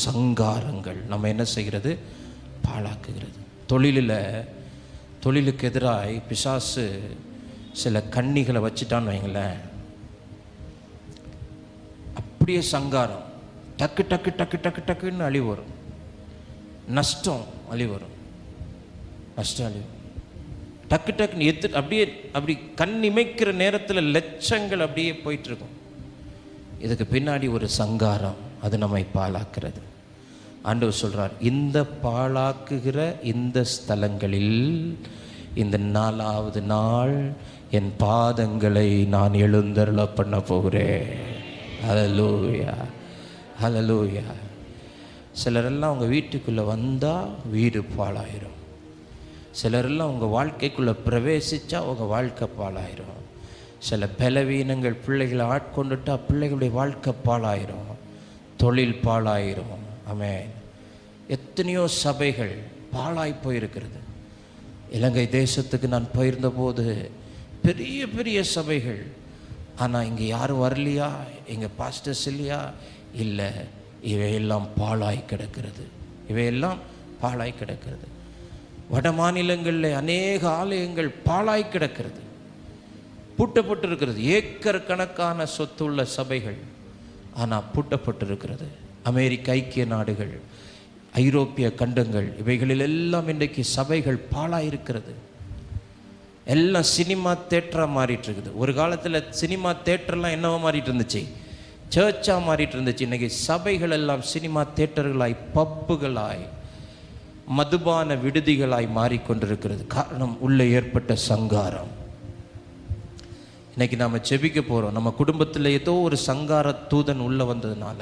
Speaker 1: சங்காரங்கள் நம்ம என்ன செய்கிறது? பாழாக்குகிறது. தொழிலுக்கு எதிராக பிசாசு சில கண்ணிகளை வச்சுட்டான்னு வைங்களேன், அப்படியே சங்காரம். டக்குன்னு அழிவு வரும். நஷ்டம் அழிவு வரும். டக்குன்னு அப்படி கண் இமைக்கிற நேரத்தில் லட்சங்கள் அப்படியே போயிட்டு இருக்கும். இதுக்கு பின்னாடி ஒரு சங்காரம், அது நம்மை பாழாக்குறது. ஆண்டவர் சொல்றார், இந்த பாழாக்குகிற இந்த ஸ்தலங்களில் இந்த 4வது நாள் என் பாதங்களை நான் எழுந்தருள பண்ண போகிறேன். ஹல்லேலூயா. சிலரெல்லாம் உங்கள் வீட்டுக்குள்ளே வந்தால் வீடு பாழாயிரும். சிலரெல்லாம் உங்கள் வாழ்க்கைக்குள்ளே பிரவேசித்தா உங்கள் வாழ்க்கை பாழாயிரும். சில பலவீனங்கள் பிள்ளைகளை ஆட்கொண்டுட்டா பிள்ளைகளுடைய வாழ்க்கை பாழாயிரும், தொழில் பாழாயிரும். ஆமென். எத்தனையோ சபைகள் பாழாய் போயிருக்கிறது. இலங்கை தேசத்துக்கு நான் போயிருந்த போது பெரிய பெரிய சபைகள். ஆனால் இங்கே யாரும் வரலையா? எங்கள் பாஸ்டர்ஸ் இல்லையா? இல்லை, இவையெல்லாம் பாழாய் கிடக்கிறது. வட மாநிலங்களில் அநேக ஆலயங்கள் பாழாய் கிடக்கிறது, பூட்டப்பட்டிருக்கிறது. ஏக்கர் கணக்கான சொத்துள்ள சபைகள் ஆனால் பூட்டப்பட்டிருக்கிறது. அமெரிக்க ஐக்கிய நாடுகள், ஐரோப்பிய கண்டங்கள், இவைகளில் எல்லாம் இன்றைக்கு சபைகள் பாழாயிருக்கிறது. எல்லாம் சினிமா தேட்டராக மாறிட்டு இருக்குது. ஒரு காலத்தில் சினிமா தேட்டர்லாம் என்னவோ மாறிட்டு இருந்துச்சு, சர்ச்சாக மாறிட்டு இருந்துச்சு. இன்றைக்கி சபைகள் எல்லாம் சினிமா தேட்டர்களாய், பப்புகளாய், மதுபான விடுதிகளாய் மாறிக்கொண்டிருக்கிறது. காரணம், உள்ளே ஏற்பட்ட சங்காரம். இன்னைக்கு நாம் செபிக்க போகிறோம். நம்ம குடும்பத்தில் ஏதோ ஒரு சங்கார தூதன் உள்ளே வந்ததுனால,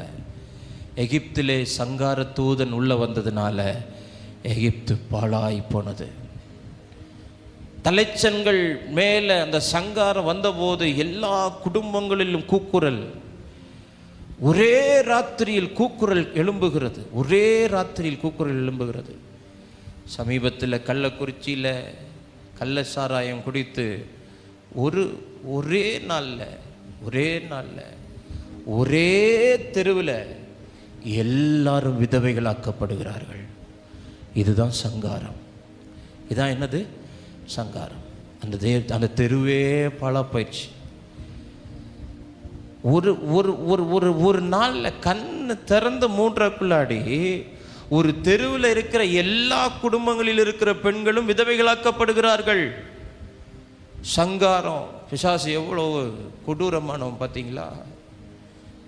Speaker 1: எகிப்திலே சங்கார தூதன் உள்ளே வந்ததுனால எகிப்து பாழாய் போனது. தலைச்சன்கள் மேலே அந்த சங்காரம் வந்தபோது எல்லா குடும்பங்களிலும் கூக்குரல், ஒரே ராத்திரியில் கூக்குரல் எழும்புகிறது. ஒரே ராத்திரியில் கூக்குரல் எழும்புகிறது. சமீபத்தில் கள்ளக்குறிச்சியில் கள்ள சாராயம் குடித்து ஒரே நாளில் ஒரே தெருவில் எல்லாரும் விதவைகளாக்கப்படுகிறார்கள். இதுதான் சங்காரம். இதுதான் என்னது? சங்காரம். அந்த தெருவே பாழா போயிடுச்சு. ஒரு நாளில் கண்ணு திறந்து மூன்றக்குள்ளாடி ஒரு தெருவில் இருக்கிற எல்லா குடும்பங்களில் இருக்கிற பெண்களும் விதவைகளாக்கப்படுகிறார்கள். சங்காரம், பிசாசு எவ்வளவு கொடூரமானவன் பார்த்தீங்களா?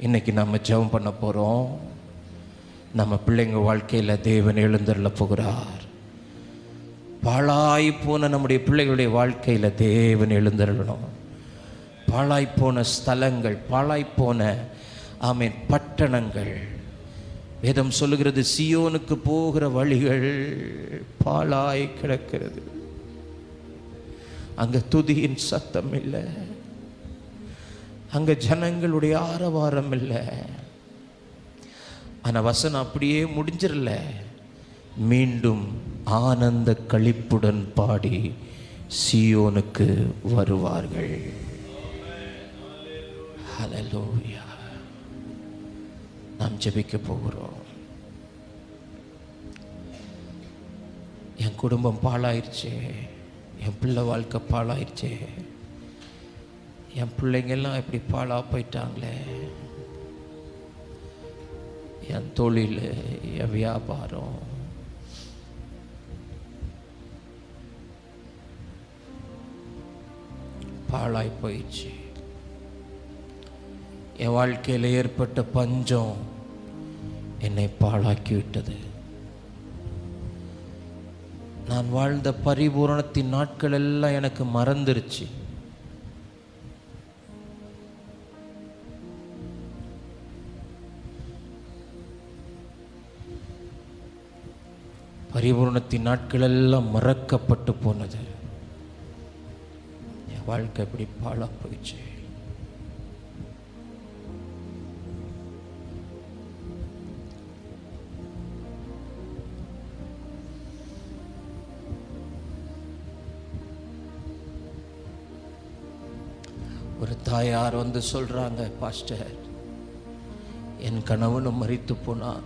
Speaker 1: இன்னைக்கு நம்ம ஜெபம் பண்ண போகிறோம். நம்ம பிள்ளைங்க வாழ்க்கையில் தேவன் எழுந்தருள போகிறார். பாழாய் போன நம்முடைய பிள்ளைகளுடைய வாழ்க்கையில் தேவன் எழுந்தருளணும். பாழாய்ப்போன ஸ்தலங்கள், பாழாய்ப்போன ஆமென் பட்டணங்கள், வேதம் சொல்லுகிறது சியோனுக்கு போகிற வழிகள் பாழாய் கிடக்கிறது. அங்க துதியின் சத்தம் இல்லை, அங்க ஜனங்களுடைய ஆரவாரம் இல்லை. ஆனா வசனம் அப்படியே முடிஞ்சிடல. மீண்டும் ஆனந்த களிப்புடன் பாடி சியோனுக்கு வருவார்கள். ஹல்லேலூயா. நாம் ஜெபிக்க போகிறோம். என் குடும்பம் பாழாயிருச்சே, என் பிள்ளை வாழ்க்கை பாழாயிருச்சே, என் பிள்ளைங்கெல்லாம் இப்படி பாழா போயிட்டாங்களே, என் தொழில், என் வியாபாரம், பாழாய் போயிடுச்சு. என் வாழ்க்கையில் ஏற்பட்ட பஞ்சம் என்னை பாழாக்கி விட்டது. நான் வாழ்ந்த பரிபூரணத்தின் நாட்கள் எல்லாம் எனக்கு மறந்துருச்சு. பரிபூரணத்தின் நாட்கள் எல்லாம் மறக்கப்பட்டு போனது. என் வாழ்க்கை எப்படி பாழா போயிடுச்சு. ஒரு தாயார் வந்து சொல்றாங்க, பாஸ்டர், என் கணவனும் மரித்து போனான்,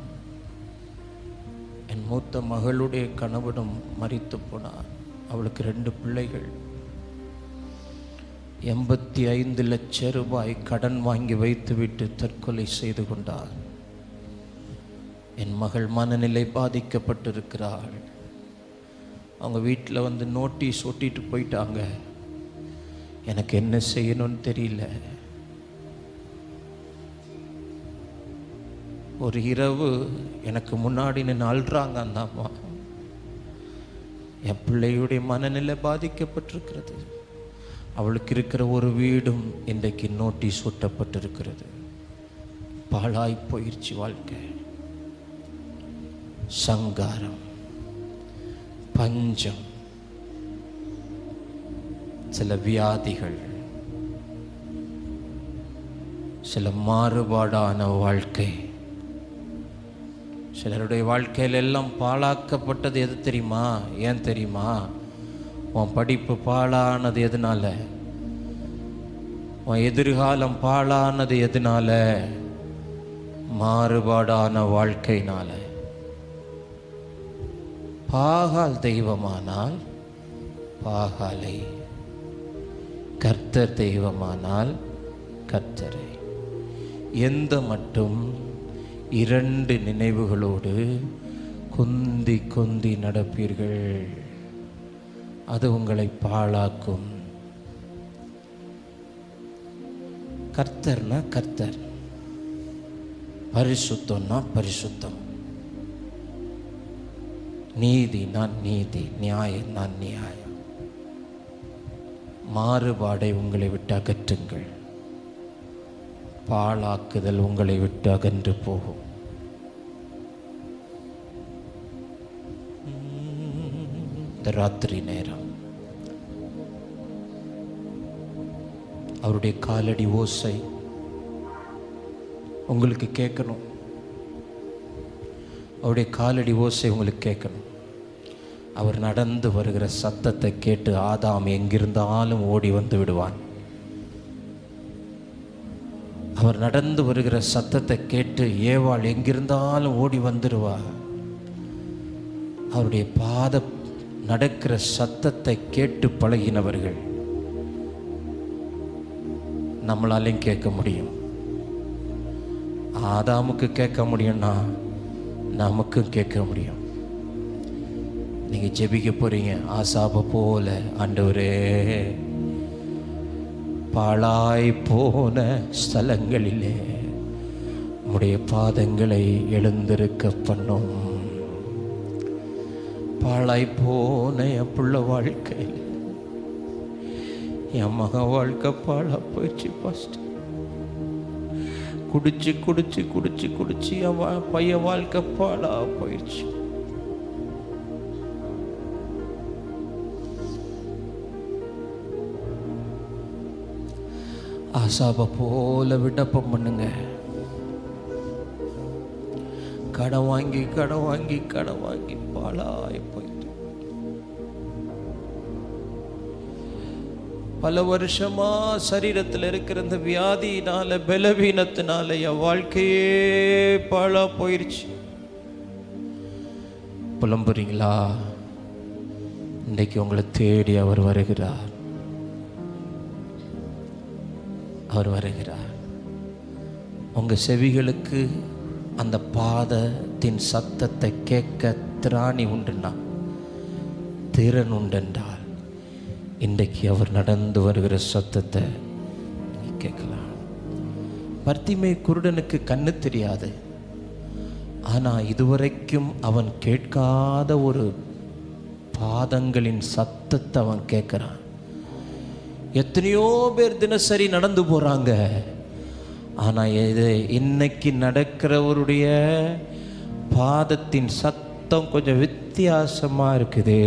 Speaker 1: என் மூத்த மகளுடைய கணவனும் மரித்து போனான். அவளுக்கு 2 பிள்ளைகள். 85 லட்சம் ரூபாய் கடன் வாங்கி வைத்துவிட்டு தற்கொலை செய்து கொண்டாள். என் மகள் மனநிலை பாதிக்கப்பட்டிருக்கிறாள். அவங்க வீட்டில் வந்து நோட்டீஸ் ஒட்டிட்டு போயிட்டாங்க. எனக்கு என்ன செய்யணும்னு தெரியல. ஒரு இரவு எனக்கு முன்னாடி நின்று அழுறாங்க அந்த அம்மா. என் பிள்ளையுடைய மனநிலை பாதிக்கப்பட்டிருக்கிறது. அவளுக்கு இருக்கிற ஒரு வீடும் இன்றைக்கு நோட்டீஸ் ஒட்டப்பட்டிருக்கிறது. பாழாய் போயிடுச்சு வாழ்க்கை. சங்காரம், பஞ்சம், சில வியாதிகள், சில மாறுபாடான வாழ்க்கை. சிலருடைய வாழ்க்கையில் எல்லாம் பாழாக்கப்பட்டது எது தெரியுமா? ஏன் தெரியுமா? உன் படிப்பு பாழானது எதனால? உன் எதிர்காலம் பாழானது எதனால? மாறுபாடான வாழ்க்கையினால. பாகால் தெய்வமானால் பாகாலை, கர்த்தர் தெய்வமானால் கர்த்தரை. எந்த மட்டும் இரண்டு நினைவுகளோடு குந்தி குந்தி நடப்பீர்கள், அது உங்களை பாழாக்கும். கர்த்தர்னா கர்த்தர், பரிசுத்தம்னா பரிசுத்தம், நீதினா நீதி, நியாயம்னா நியாயம். மாறுபாடை உங்களை விட்டு அகற்றுங்கள், பாழாக்குதல் உங்களை விட்டு அகன்று போகும். இந்த ராத்திரி நேரம் அவருடைய காலடி ஓசை உங்களுக்கு கேட்கணும். அவருடைய காலடி ஓசை உங்களுக்கு கேட்கணும். அவர் நடந்து வருகிற சத்தத்தை கேட்டு ஆதாம் எங்கிருந்தாலும் ஓடி வந்து விடுவான். அவர் நடந்து வருகிற சத்தத்தை கேட்டு ஏவாள் எங்கிருந்தாலும் ஓடி வந்துடுவா. அவருடைய பாத நடக்கிற சத்தத்தை கேட்டு பழகினவர்கள் நம்மளாலையும் கேட்க முடியும். ஆதாமுக்கு கேட்க முடியும்னா நமக்கும் கேட்க முடியும். நீங்கள் ஜெபிக்க போறீங்க, ஆசாப போல, ஆண்டவரே பாழாய் போன ஸ்தலங்களிலே உம்முடைய பாதங்களை எழுந்திருக்க பண்ணும். பாழாய் போன என் பிள்ள வாழ்க்கையில், என் மகன் வாழ்க்கை பாழா போயிடுச்சு. ஃபஸ்ட் குடிச்சு குடிச்சு குடிச்சு குடிச்சு என் பையன் வாழ்க்கை பாழா போயிடுச்சு. ஆசாப போல விண்ணப்பம் பண்ணுங்க. கடன் வாங்கி கடன் வாங்கி கடன் வாங்கி பாழாய் போயிட்டு பல வருஷமா சரீரத்தில் இருக்கிற இந்த வியாதியினால, பலவீனத்தினால என் வாழ்க்கையே பாழா போயிடுச்சு. புலம்புறீங்களா? இன்றைக்கு உங்களை தேடி அவர் வருகிறார். அவர் வருகிறார். உங்கள் செவிகளுக்கு அந்த பாதத்தின் சத்தத்தை கேட்க திராணி உண்டுன்னா, திறன் உண்டென்றால் இன்றைக்கு அவர் நடந்து வருகிற சத்தத்தை நீங்கள் கேட்கலாம். பர்த்திமை குருடனுக்கு கண்ணு தெரியாது, ஆனால் இதுவரைக்கும் அவன் கேட்காத ஒரு பாதங்களின் சத்தத்தை அவன் கேட்குறான். எத்தனையோ பேர் தினசரி நடந்து போகிறாங்க, ஆனால் இது இன்னைக்கு நடக்கிறவருடைய பாதத்தின் சத்தம் கொஞ்சம் வித்தியாசமாக இருக்குதே.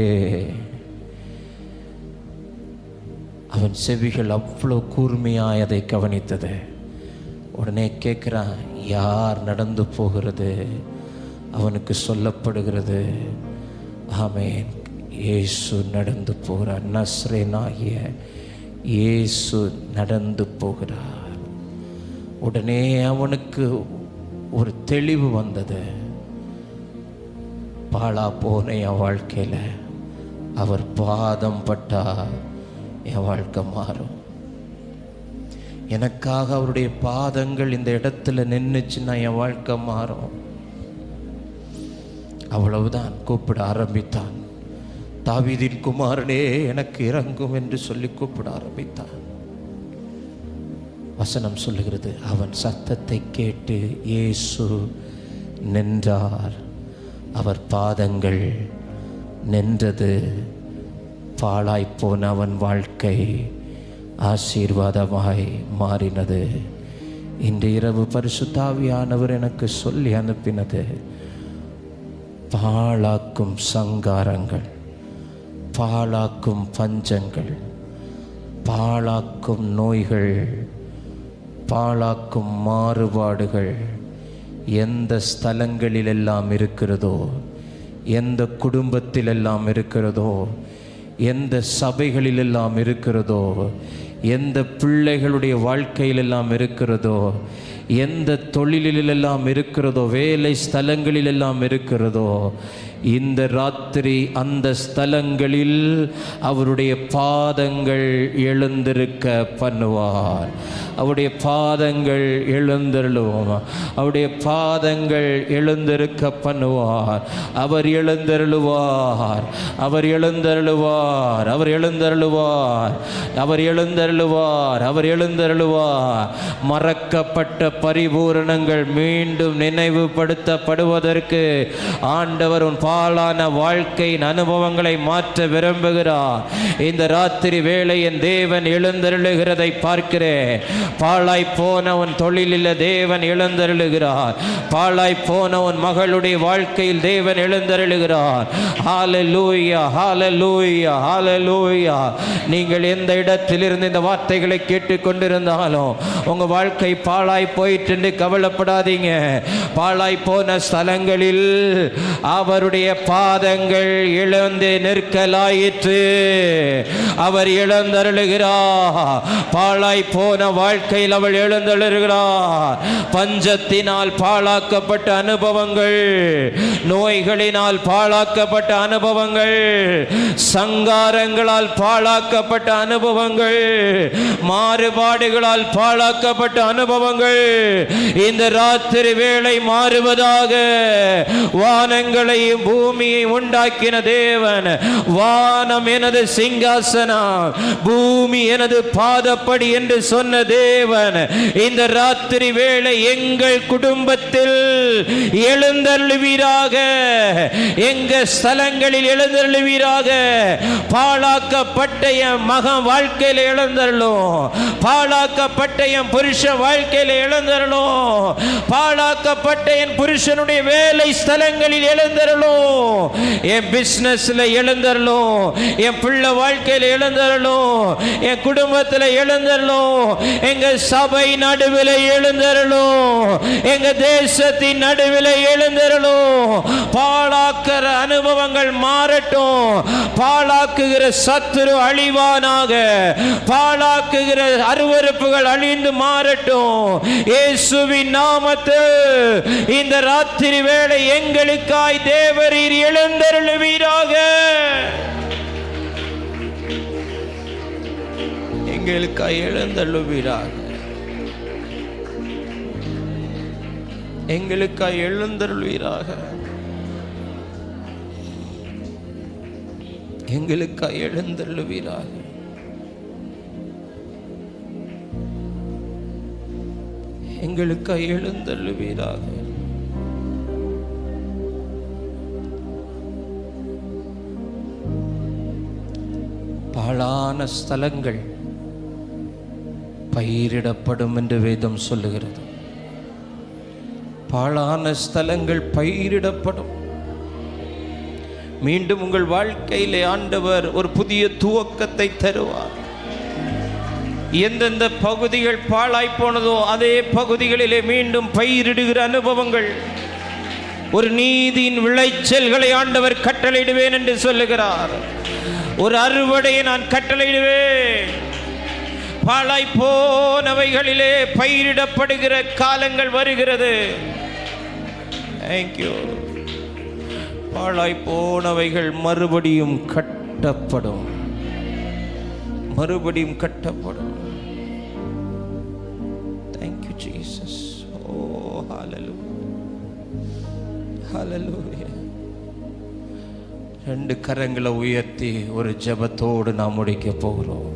Speaker 1: அவன் செவிகள் அவ்வளோ கூர்மையாய் அதை கவனித்தது. உடனே கேட்குறான், யார் நடந்து போகிறது? அவனுக்கு சொல்லப்படுகிறது, ஆமென், இயேசு நடந்து போகிறார். நஸ்ரேனாகிய இயேசு நடந்து போகிறார். உடனே அவனுக்கு ஒரு தெளிவு வந்தது. பாழா போன என் வாழ்க்கையில் அவர் பாதம் பட்டா என் வாழ்க்கை மாறும். எனக்காக அவருடைய பாதங்கள் இந்த இடத்துல நின்றுச்சுன்னா என் வாழ்க்கை மாறும். அவ்வளவுதான். கூப்பிட ஆரம்பித்தான். தாவீதின் குமாரனே எனக்கு இறங்கும் என்று சொல்லி கூப்பிட ஆரம்பித்தான். வசனம் சொல்லுகிறது, அவன் சத்தத்தை கேட்டு இயேசு நின்றார். அவர் பாதங்கள் நின்றது. பாழாய்ப்போன அவன் வாழ்க்கை ஆசீர்வாதமாய் மாறினது. இன்று இரவு பரிசுத்த ஆவியானவர் எனக்கு சொல்லி அனுப்பினது, பாழாக்கும் சங்காரங்கள், பாழாக்கும் பஞ்சங்கள், பாழாக்கும் நோய்கள், பாழாக்கும் மாறுபாடுகள் எந்த ஸ்தலங்களிலெல்லாம் இருக்கிறதோ, எந்த குடும்பத்திலெல்லாம் இருக்கிறதோ, எந்த சபைகளிலெல்லாம் இருக்கிறதோ, எந்த பிள்ளைகளுடைய வாழ்க்கையிலெல்லாம் இருக்கிறதோ, எந்த தொழிலிலெல்லாம் இருக்கிறதோ, வேலை ஸ்தலங்களிலெல்லாம் இருக்கிறதோ, இந்த ராத்திரி அந்த ஸ்தலங்களில் அவருடைய பாதங்கள் எழுந்திருக்க பண்ணுவார். அவருடைய பாதங்கள் எழுந்தருளும். அவருடைய பாதங்கள் எழுந்திருக்க பண்ணுவார். அவர் எழுந்தருளுவார். அவர் எழுந்தருளுவார். அவர் எழுந்தருளுவார். அவர் எழுந்தருளுவார். அவர் எழுந்தருளுவார். மறக்கப்பட்ட பரிபூரணங்கள் மீண்டும் நினைவுபடுத்தப்படுவதற்கு ஆண்டவர் உன் பாழான வாழ்க்கையின் அனுபவங்களை மாற்ற விரும்புகிறார். இந்த ராத்திரி வேளை என் தேவன் எழுந்தருளுகிறதை பார்க்கிறேன். பாழாய் போன உன் தொழிலில் தேவன் எழுந்தருளுகிறார். பாழாய் போன உன் மகளுடைய வாழ்க்கையில் தேவன் எழுந்தருளுகிறார். ஹல்லேலூயா, ஹல்லேலூயா, ஹல்லேலூயா. நீங்கள் எந்த இடத்திலிருந்து இந்த வார்த்தைகளை கேட்டுக்கொண்டிருந்தாலும் உங்க வாழ்க்கை பாழாய் போயிட்டு என்று கவலைப்படாதீங்க. பாழாய் போன ஸ்தலங்களில் அவருடைய பாதங்கள் எழுந்து நிற்கலாயிற்று. அவர் எழுந்தருளுகிறார். பாழாய் போன வாழ்க்கையில் அவள் எழுந்தருளுகிறார். பஞ்சத்தினால் பாழாக்கப்பட்ட அனுபவங்கள், நோய்களினால் பாழாக்கப்பட்ட அனுபவங்கள், சங்காரங்களால் பாழாக்கப்பட்ட அனுபவங்கள், மாறுபாடுகளால் பாழாக்கப்பட்ட அனுபவங்கள் இந்த ராத்திரி வேளை மாறுவதாக. வானங்களையும் பூமியை உண்டாக்கின தேவன், வானம் எனது சிங்காசனம், பூமி எனது பாதப்படி என்று சொன்ன தேவன் இந்த ராத்திரி வேளை எங்கள் குடும்பத்தில் எழுந்தருளுவீராக. எங்க ஸ்தலங்களில் எழுந்தருளுவீராக. பாழாக்கப்பட்ட என் மகன் வாழ்க்கையில் எழுந்தருளும். பாழாக்கப்பட்ட என் புருஷ வாழ்க்கையில் எழுந்தருளும். பாழாக்கப்பட்ட என் புருஷனுடைய வேலை ஸ்தலங்களில் எழுந்தருளும். என் பிசினஸ்ல எழுந்தருளும். என் பிள்ளை வாழ்க்கையில் எழுந்தருளும். என் குடும்பத்தில் எழுந்தருளும். எங்க சபை நடுவில் எழுந்தருளும். எங்க தேசத்தின் நடுவில் எழுந்தருளும். பாழாக்கிற அனுபவங்கள் மாறட்டும். பாழாக்குகிற சத்துரு அழிவானாக. பாழாக்குகிற அருவருப்புகள் அழிந்து மாறட்டும். இயேசுவின் நாமத்தில் இந்த ராத்திரி வேளை எங்களுக்காய் தேவரீர் எழுந்தருளுவீராக. எங்களுக்காய் எழுந்தருளுவீராக. எங்களுக்காய் எழுந்தருளுவீராக. எங்களுக்காய் எழுந்தருளுவீராக. எங்களுக்காய் எழுந்தருளுவீராக. பாழான ஸ்தலங்கள் பயிரிடப்படும் என்று வேதம் சொல்லுகிறது. பாழான ஸ்தலங்கள் பயிரிடப்படும். மீண்டும் உங்கள் வாழ்க்கையிலே ஆண்டவர் ஒரு புதிய துவக்கத்தை தருவார். எந்தெந்த பகுதிகள் பாழாய் போனதோ அதே பகுதிகளிலே மீண்டும் பயிரிடுகிற அனுபவங்கள், ஒரு நீதியின் விளைச்சல்களை ஆண்டவர் கட்டளையிடுவேன் என்று சொல்லுகிறார். ஒரு அறுவடையை நான் கட்டளையிடுவேன். பாழாய் போனவைகளிலே பயிரிடப்படுகிற காலங்கள் வருகிறது. தேங்க்யூ. பாழாய் போனவைகள் மறுபடியும் கட்டப்படும். மறுபடியும் கட்டப்படும். Thank you Jesus. Oh hallelujah, hallelujah. ரெண்டு கரங்களை உயர்த்தி ஒரு ஜெபத்தோடு நாம் முடிக்க போகிறோம்.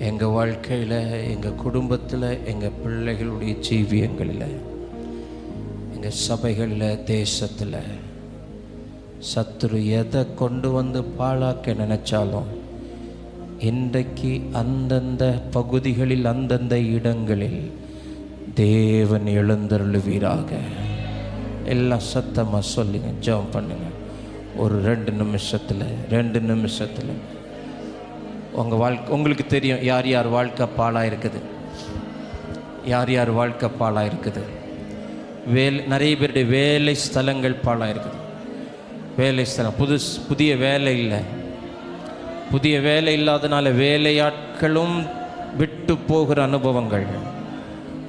Speaker 1: எங்கள் வாழ்க்கையில், எங்கள் குடும்பத்தில், எங்கள் பிள்ளைகளுடைய ஜீவியங்களில், எங்கள் சபைகளில், தேசத்தில் சத்துரு எதை கொண்டு வந்து பாழாக்க நினைச்சாலும் இன்றைக்கு அந்தந்த பகுதிகளில், அந்தந்த இடங்களில் தேவன் எழுந்தருளுவீராக. எல்லாம் சத்தமாக சொல்லுங்க, ஜெபம் பண்ணுங்க. ஒரு 2 நிமிஷத்தில் உங்கள் வாழ்க்கை உங்களுக்கு தெரியும். யார் யார் வாழ்க்கை பாழாக இருக்குது, யார் யார் வாழ்க்கை பாழாக இருக்குது. நிறைய பேருடைய வேலை ஸ்தலங்கள் பாழாக இருக்குது. வேலை ஸ்தலம், புதிய வேலை இல்லை. புதிய வேலை இல்லாதனால வேலையாட்களும் விட்டு போகிற அனுபவங்கள்,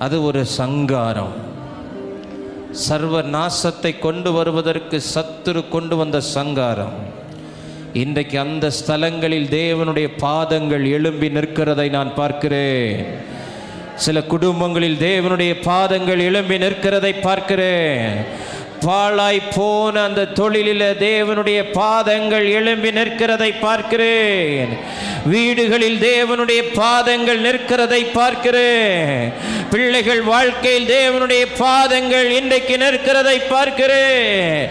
Speaker 1: அது ஒரு சங்காரம். சர்வ நாசத்தை கொண்டு வருவதற்கு சத்துரு கொண்டு வந்த சங்காரம். இன்றைக்கு அந்த ஸ்தலங்களில் தேவனுடைய பாதங்கள் எழும்பி நிற்கிறதை நான் பார்க்கிறேன். சில குடும்பங்களில் தேவனுடைய பாதங்கள் எழும்பி நிற்கிறதை பார்க்கிறேன். பாழாய் போன அந்த தொழிலில் தேவனுடைய பாதங்கள் எழும்பி நிற்கிறதை பார்க்கிறேன். வீடுகளில் தேவனுடைய பாதங்கள் நிற்கிறதை பார்க்கிறேன். பிள்ளைகள் வாழ்க்கையில் தேவனுடைய பாதங்கள் இன்றைக்கு நிற்கிறதை பார்க்கிறேன்.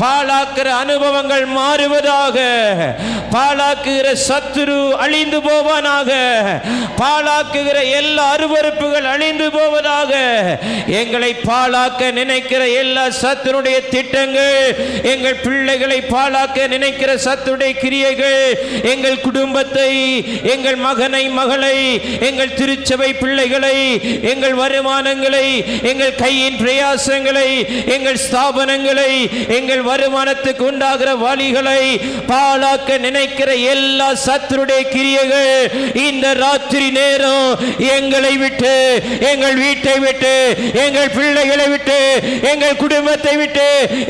Speaker 1: பாழாக்குற அனுபவங்கள் மாறுவதாக. பாழாக்குகிற சத்துரு அழிந்து போவானாக. பாழாக்குகிற எல்லா அருவருப்புகள் அழிந்து போவதாக. எங்களை பாழாக்க நினைக்கிற எல்லா சத்துருடைய திட்டங்கள், எங்கள் பிள்ளைகளை பாழாக்க நினைக்கிற சத்துருடைய கிரியைகள், எங்கள் குடும்பத்தை, எங்கள் மகனை மகளை, எங்கள் திருச்சபை பிள்ளைகளை, எங்கள் வருமானங்களை, எங்கள் கையின் பிரயாசங்களை, எங்கள் ஸ்தாபனங்களை, எங்கள் வருமானத்துக்கு உண்டாகிற வழிகளை பாழாக்க நினைக்கிற எல்லா சத்துருடைய கிரியைகள் இந்த ராத்திரி நேரம் எங்களை விட்டு, எங்கள் வீட்டை விட்டு, எங்கள் பிள்ளைகளை விட்டு, எங்கள் குடும்பத்தை விட்டு,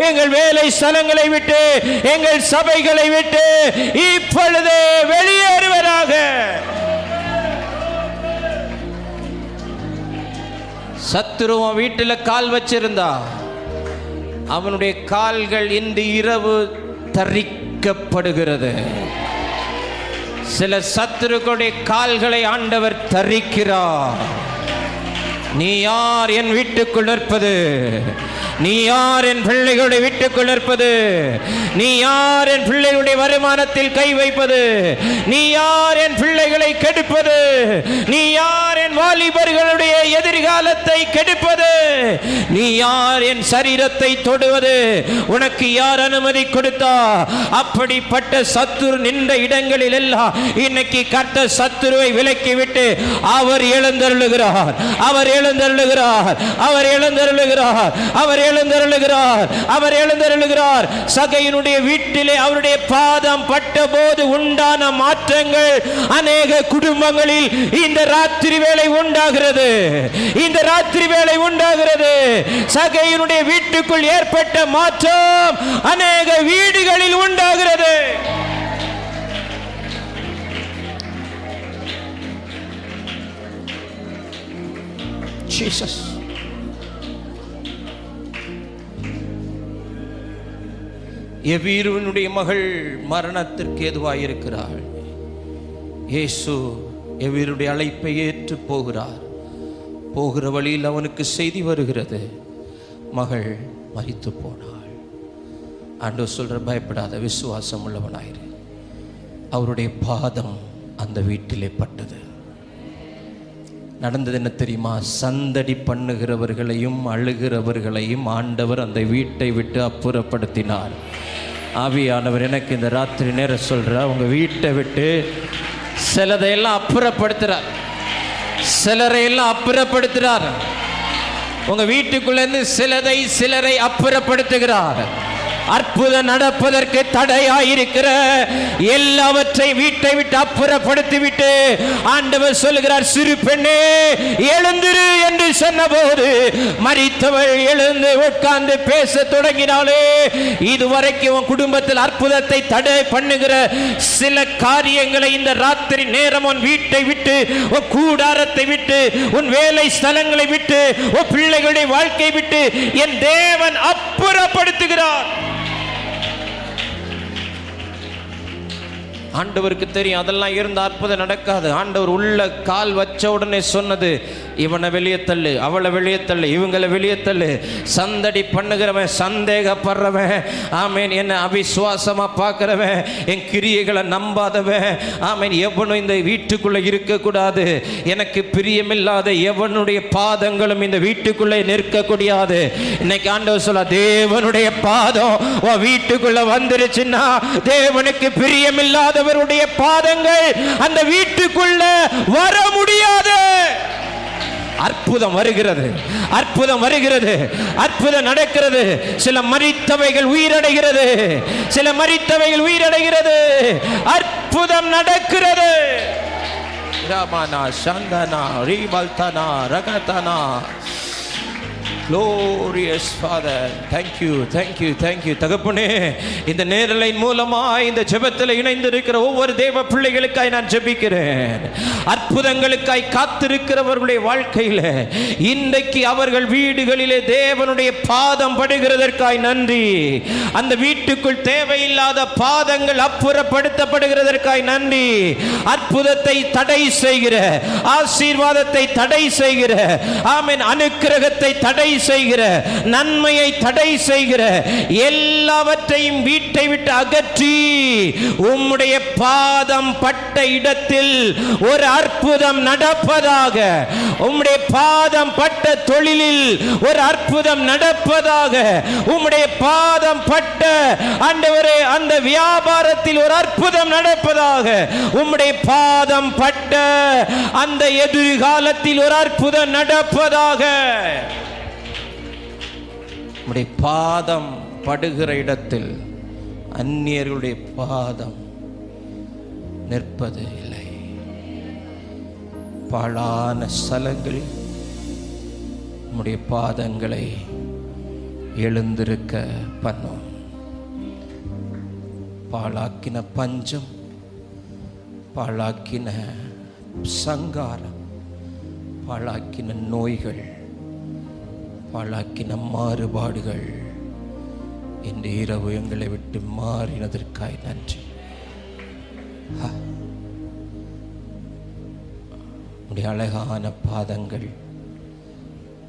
Speaker 1: எங்கள் வேலை ஸ்தலங்களை விட்டு, எங்கள் சபைகளை விட்டு இப்பொழுதே வெளியேறுவதாக. சத்துருவன் வீட்டில் கால் வச்சிருந்தா அவனுடைய கால்கள் இன்று இரவு தரிக்கப்படுகிறது. சில சத்துருக்களுடைய கால்களை ஆண்டவர் தரிக்கிறார். நீ யார் என் வீட்டுக்குள் நிற்பது? நீ யார் என் பிள்ளைகளுடைய வீட்டுக்குள் நிற்பது? நீ யார் என் பிள்ளைகளுடைய வருமானத்தில் கை வைப்பது? நீ யார் என் பிள்ளைகளை கெடுப்பது? நீ யார் என் வாலிபர்களுடைய எதிர்காலத்தை கெடுப்பது? நீ யார் என் சரீரத்தை தொடுவது? உனக்கு யார் அனுமதி கொடுத்தா? அப்படிப்பட்ட சத்துரு நின்ற இடங்களில் எல்லாம் இன்னைக்கு கர்த்தர் சத்துருவை விலக்கிவிட்டு அவர் எழுந்தருளுகிறார். அவர் எழுந்தருளுகிறார். அவர் எழுந்தருளுகிறார். அவர் எழுந்தருளுகிறார். அவர் எழுந்தருளுகிறார். சகையினுடைய வீட்டிலே அவருடைய பாதம் பட்ட போது உண்டான மாற்றங்கள் அநேக குடும்பங்களில் இந்த ராத்திரி வேளை உண்டாகிறது. இந்த ராத்திரி வேளை உண்டாகிறது. சகையினுடைய வீட்டுக்குள் ஏற்பட்ட மாற்றம் அநேக வீடுகளில் உண்டாகிறது. ஜீசஸ். எவீருவினுடைய மகள் மரணத்திற்கு ஏதுவாயிருக்கிறாள். இயேசு எவீருடைய அழைப்பை ஏற்று போகிறார். போகிற வழியில் அவனுக்கு செய்தி வருகிறது, மகள் மரித்து போனாள். ஆண்டவர் சொல்ற, பயப்படாத, விசுவாசம் உள்ளவனாயிரு. அவருடைய பாதம் அந்த வீட்டிலே பட்டது. நடந்தது என்ன தெரியுமா? சந்தடி பண்ணுகிறவர்களையும் அழுகிறவர்களையும் ஆண்டவர் அந்த வீட்டை விட்டு அப்புறப்படுத்தினார். ஆவியானவர் எனக்கு இந்த ராத்திரி நேரம் சொல்கிறார், உங்கள் வீட்டை விட்டு சிலதையெல்லாம் அப்புறப்படுத்துகிறார். சிலரையெல்லாம் அப்புறப்படுத்துகிறார். உங்கள் வீட்டுக்குள்ளேருந்து சிலரை அப்புறப்படுத்துகிறார். அற்புதம் நடப்பதற்கு தடையாயிருக்கிற எல்லாவற்றை வீட்டை விட்டு அப்புறப்படுத்திவிட்டு ஆண்டவர் சொல்லுகிறார், சிறு பெண்ணே எழுந்திரு என்று சொன்னபோது மரித்தவள் எழுந்து உட்கார்ந்து பேச தொடங்கினாலே. இதுவரைக்கும் உன் குடும்பத்தில் அற்புதத்தை தடை பண்ணுகிற சில காரியங்களை இந்த ராத்திரி நேரம் உன் வீட்டை விட்டு, உன் கூடாரத்தை விட்டு, உன் வேலை ஸ்தலங்களை விட்டு, உன் பிள்ளைகளுடைய வாழ்க்கை விட்டு என் தேவன் அப்புறப்படுத்துகிறார். ஆண்டவருக்கு தெரியும் அதெல்லாம் இருந்த அற்புதம் நடக்காது. ஆண்டவர் உள்ள கால் வச்ச உடனே சொன்னது, இவனை வெளியே தள்ளு, அவளை வெளியே தள்ளு, இவங்களை வெளியே தள்ளு. சந்தடி பண்ணுகிறவன், சந்தேகப்படுறவன், ஆமேன், என்ன அவிசுவாசமா பார்க்கிறவன், என் கிரியைகளை நம்பாதவன், ஆமேன், எவனும் இந்த வீட்டுக்குள்ள இருக்கக்கூடாது. எனக்கு பிரியமில்லாத எவனுடைய பாதங்களும் இந்த வீட்டுக்குள்ளே நிற்கக்கூடாது. இன்னைக்கு ஆண்டவர் சொல்ல, தேவனுடைய பாதம் உன் வீட்டுக்குள்ள வந்துருச்சுன்னா தேவனுக்கு பிரியமில்லாதவருடைய பாதங்கள் அந்த வீட்டுக்குள்ள வர முடியாது. அற்புதம் வருகிறது, அற்புதம் வருகிறது, அற்புதம் நடக்கிறது. சில மரித்தவைகள் உயிரடைகிறது, சில மரித்தவைகள் உயிரடைகிறது. அற்புதம் நடக்கிறது. Ramana Shandana Ribaltana Ragatana. Glorious Father, thank you. தகப்பனே, இந்த நேரலையின் மூலமாய் இந்த ஜெபத்தில் இணைந்திருக்கிற ஒவ்வொரு தேவ பிள்ளைகளுக்காய் நான் ஜெபிக்கிறேன். அற்புதங்களுக்காய் காத்திருக்கிறவர்களுடைய வாழ்க்கையில் இன்றைக்கு அவர்கள் வீடுகளிலே தேவனுடைய பாதம் படுகிறதற்காய் நன்றி. அந்த வீட்டுக்குள் தேவையில்லாத பாதங்கள் அப்புறப்படுத்தப்படுகிறதற்காய் நன்றி. அற்புதத்தை தடை செய்கிற, ஆசீர்வாதத்தை தடை செய்கிற, ஆமென், அனுக்கிரகத்தை தடை செய்கிற, நன்மையை தடை செய்கிற எல்லாவற்றையும் வீட்டை விட்டு அகற்றி உம்முடைய பாதம் பட்ட இடத்தில் ஒரு அற்புதம் நடப்பதாக. உம்முடைய பாதம் பட்ட தொழிலில் ஒரு அற்புதம் நடப்பதாக. உம்முடைய பாதம் பட்ட ஆண்டவரே அந்த வியாபாரத்தில் ஒரு அற்புதம் நடப்பதாக. உம்முடைய பாதம் பட்ட அந்த எதிர்காலத்தில் ஒரு அற்புதம் நடப்பதாக. உம்முடைய பாதம் படுகிற இடத்தில் அந்நியர்களுடைய பாதம் நிற்பது இல்லை. பாழான ஸ்தலங்களில் உம்முடைய பாதங்களை எழுந்திருக்க பண்ணும். பாழாக்கின பஞ்சம், பாழாக்கின சங்காரம், பாழாக்கின நோய்கள், பாழாக்கின மாறுபாடுகள் இன்று இரவு எங்களை விட்டு மாறினதற்காய் நன்றி. உம்முடைய அழகான பாதங்கள்,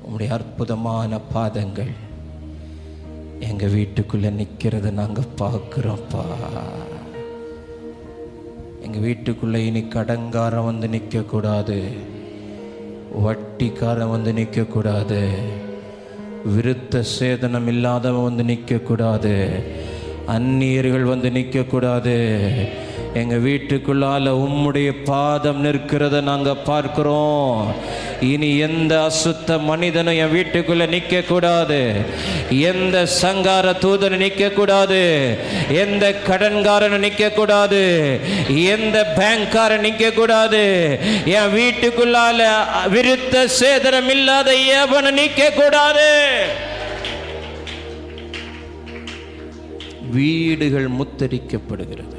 Speaker 1: உம்முடைய அற்புதமான பாதங்கள் எங்க வீட்டுக்குள்ள நிற்கிறத நாங்க பார்க்கிறோம்ப்பா. எங்க வீட்டுக்குள்ள இனி கடன்காரன் வந்து நிற்க கூடாது, வட்டிக்காரன் வந்து நிற்க கூடாது, விருத்த சேதனம் இல்லாதவன் வந்து நிற்க கூடாது, அந்நியர்கள் வந்து நிற்க கூடாது. எங்க வீட்டுக்குள்ளால உம்முடைய பாதம் நிற்கிறத நாங்க பார்க்கிறோம். இனி எந்த அசுத்த மனிதனும் என் வீட்டுக்குள்ள நிற்க கூடாது, எந்த சங்கார தூதனும் நிற்க கூடாது, எந்த கடன்காரனும் நிற்க கூடாது, எந்த பேங்க்காரன் நிற்க கூடாது. என் வீட்டுக்குள்ளால விருத்த சேதனம் இல்லாத எவனும் நிற்க கூடாது. வீடுகள் முத்தரிக்கப்படுகிறது.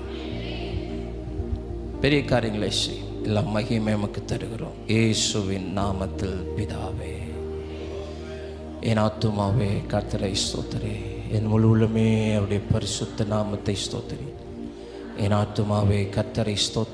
Speaker 1: பெரிய காரியங்களை செய். எல்லாம் மகிமை நமக்கு தருகிறோம் இயேசுவின் நாமத்தில் பிதாவே. என் ஆத்துமாவே கர்த்தரை ஸ்தோத்திரி, என் முழு உள்ளமே அவருடைய பரிசுத்த நாமத்தை ஸ்தோத்திரி. என் ஆத்துமாவே கர்த்தரை ஸ்தோத்திரி.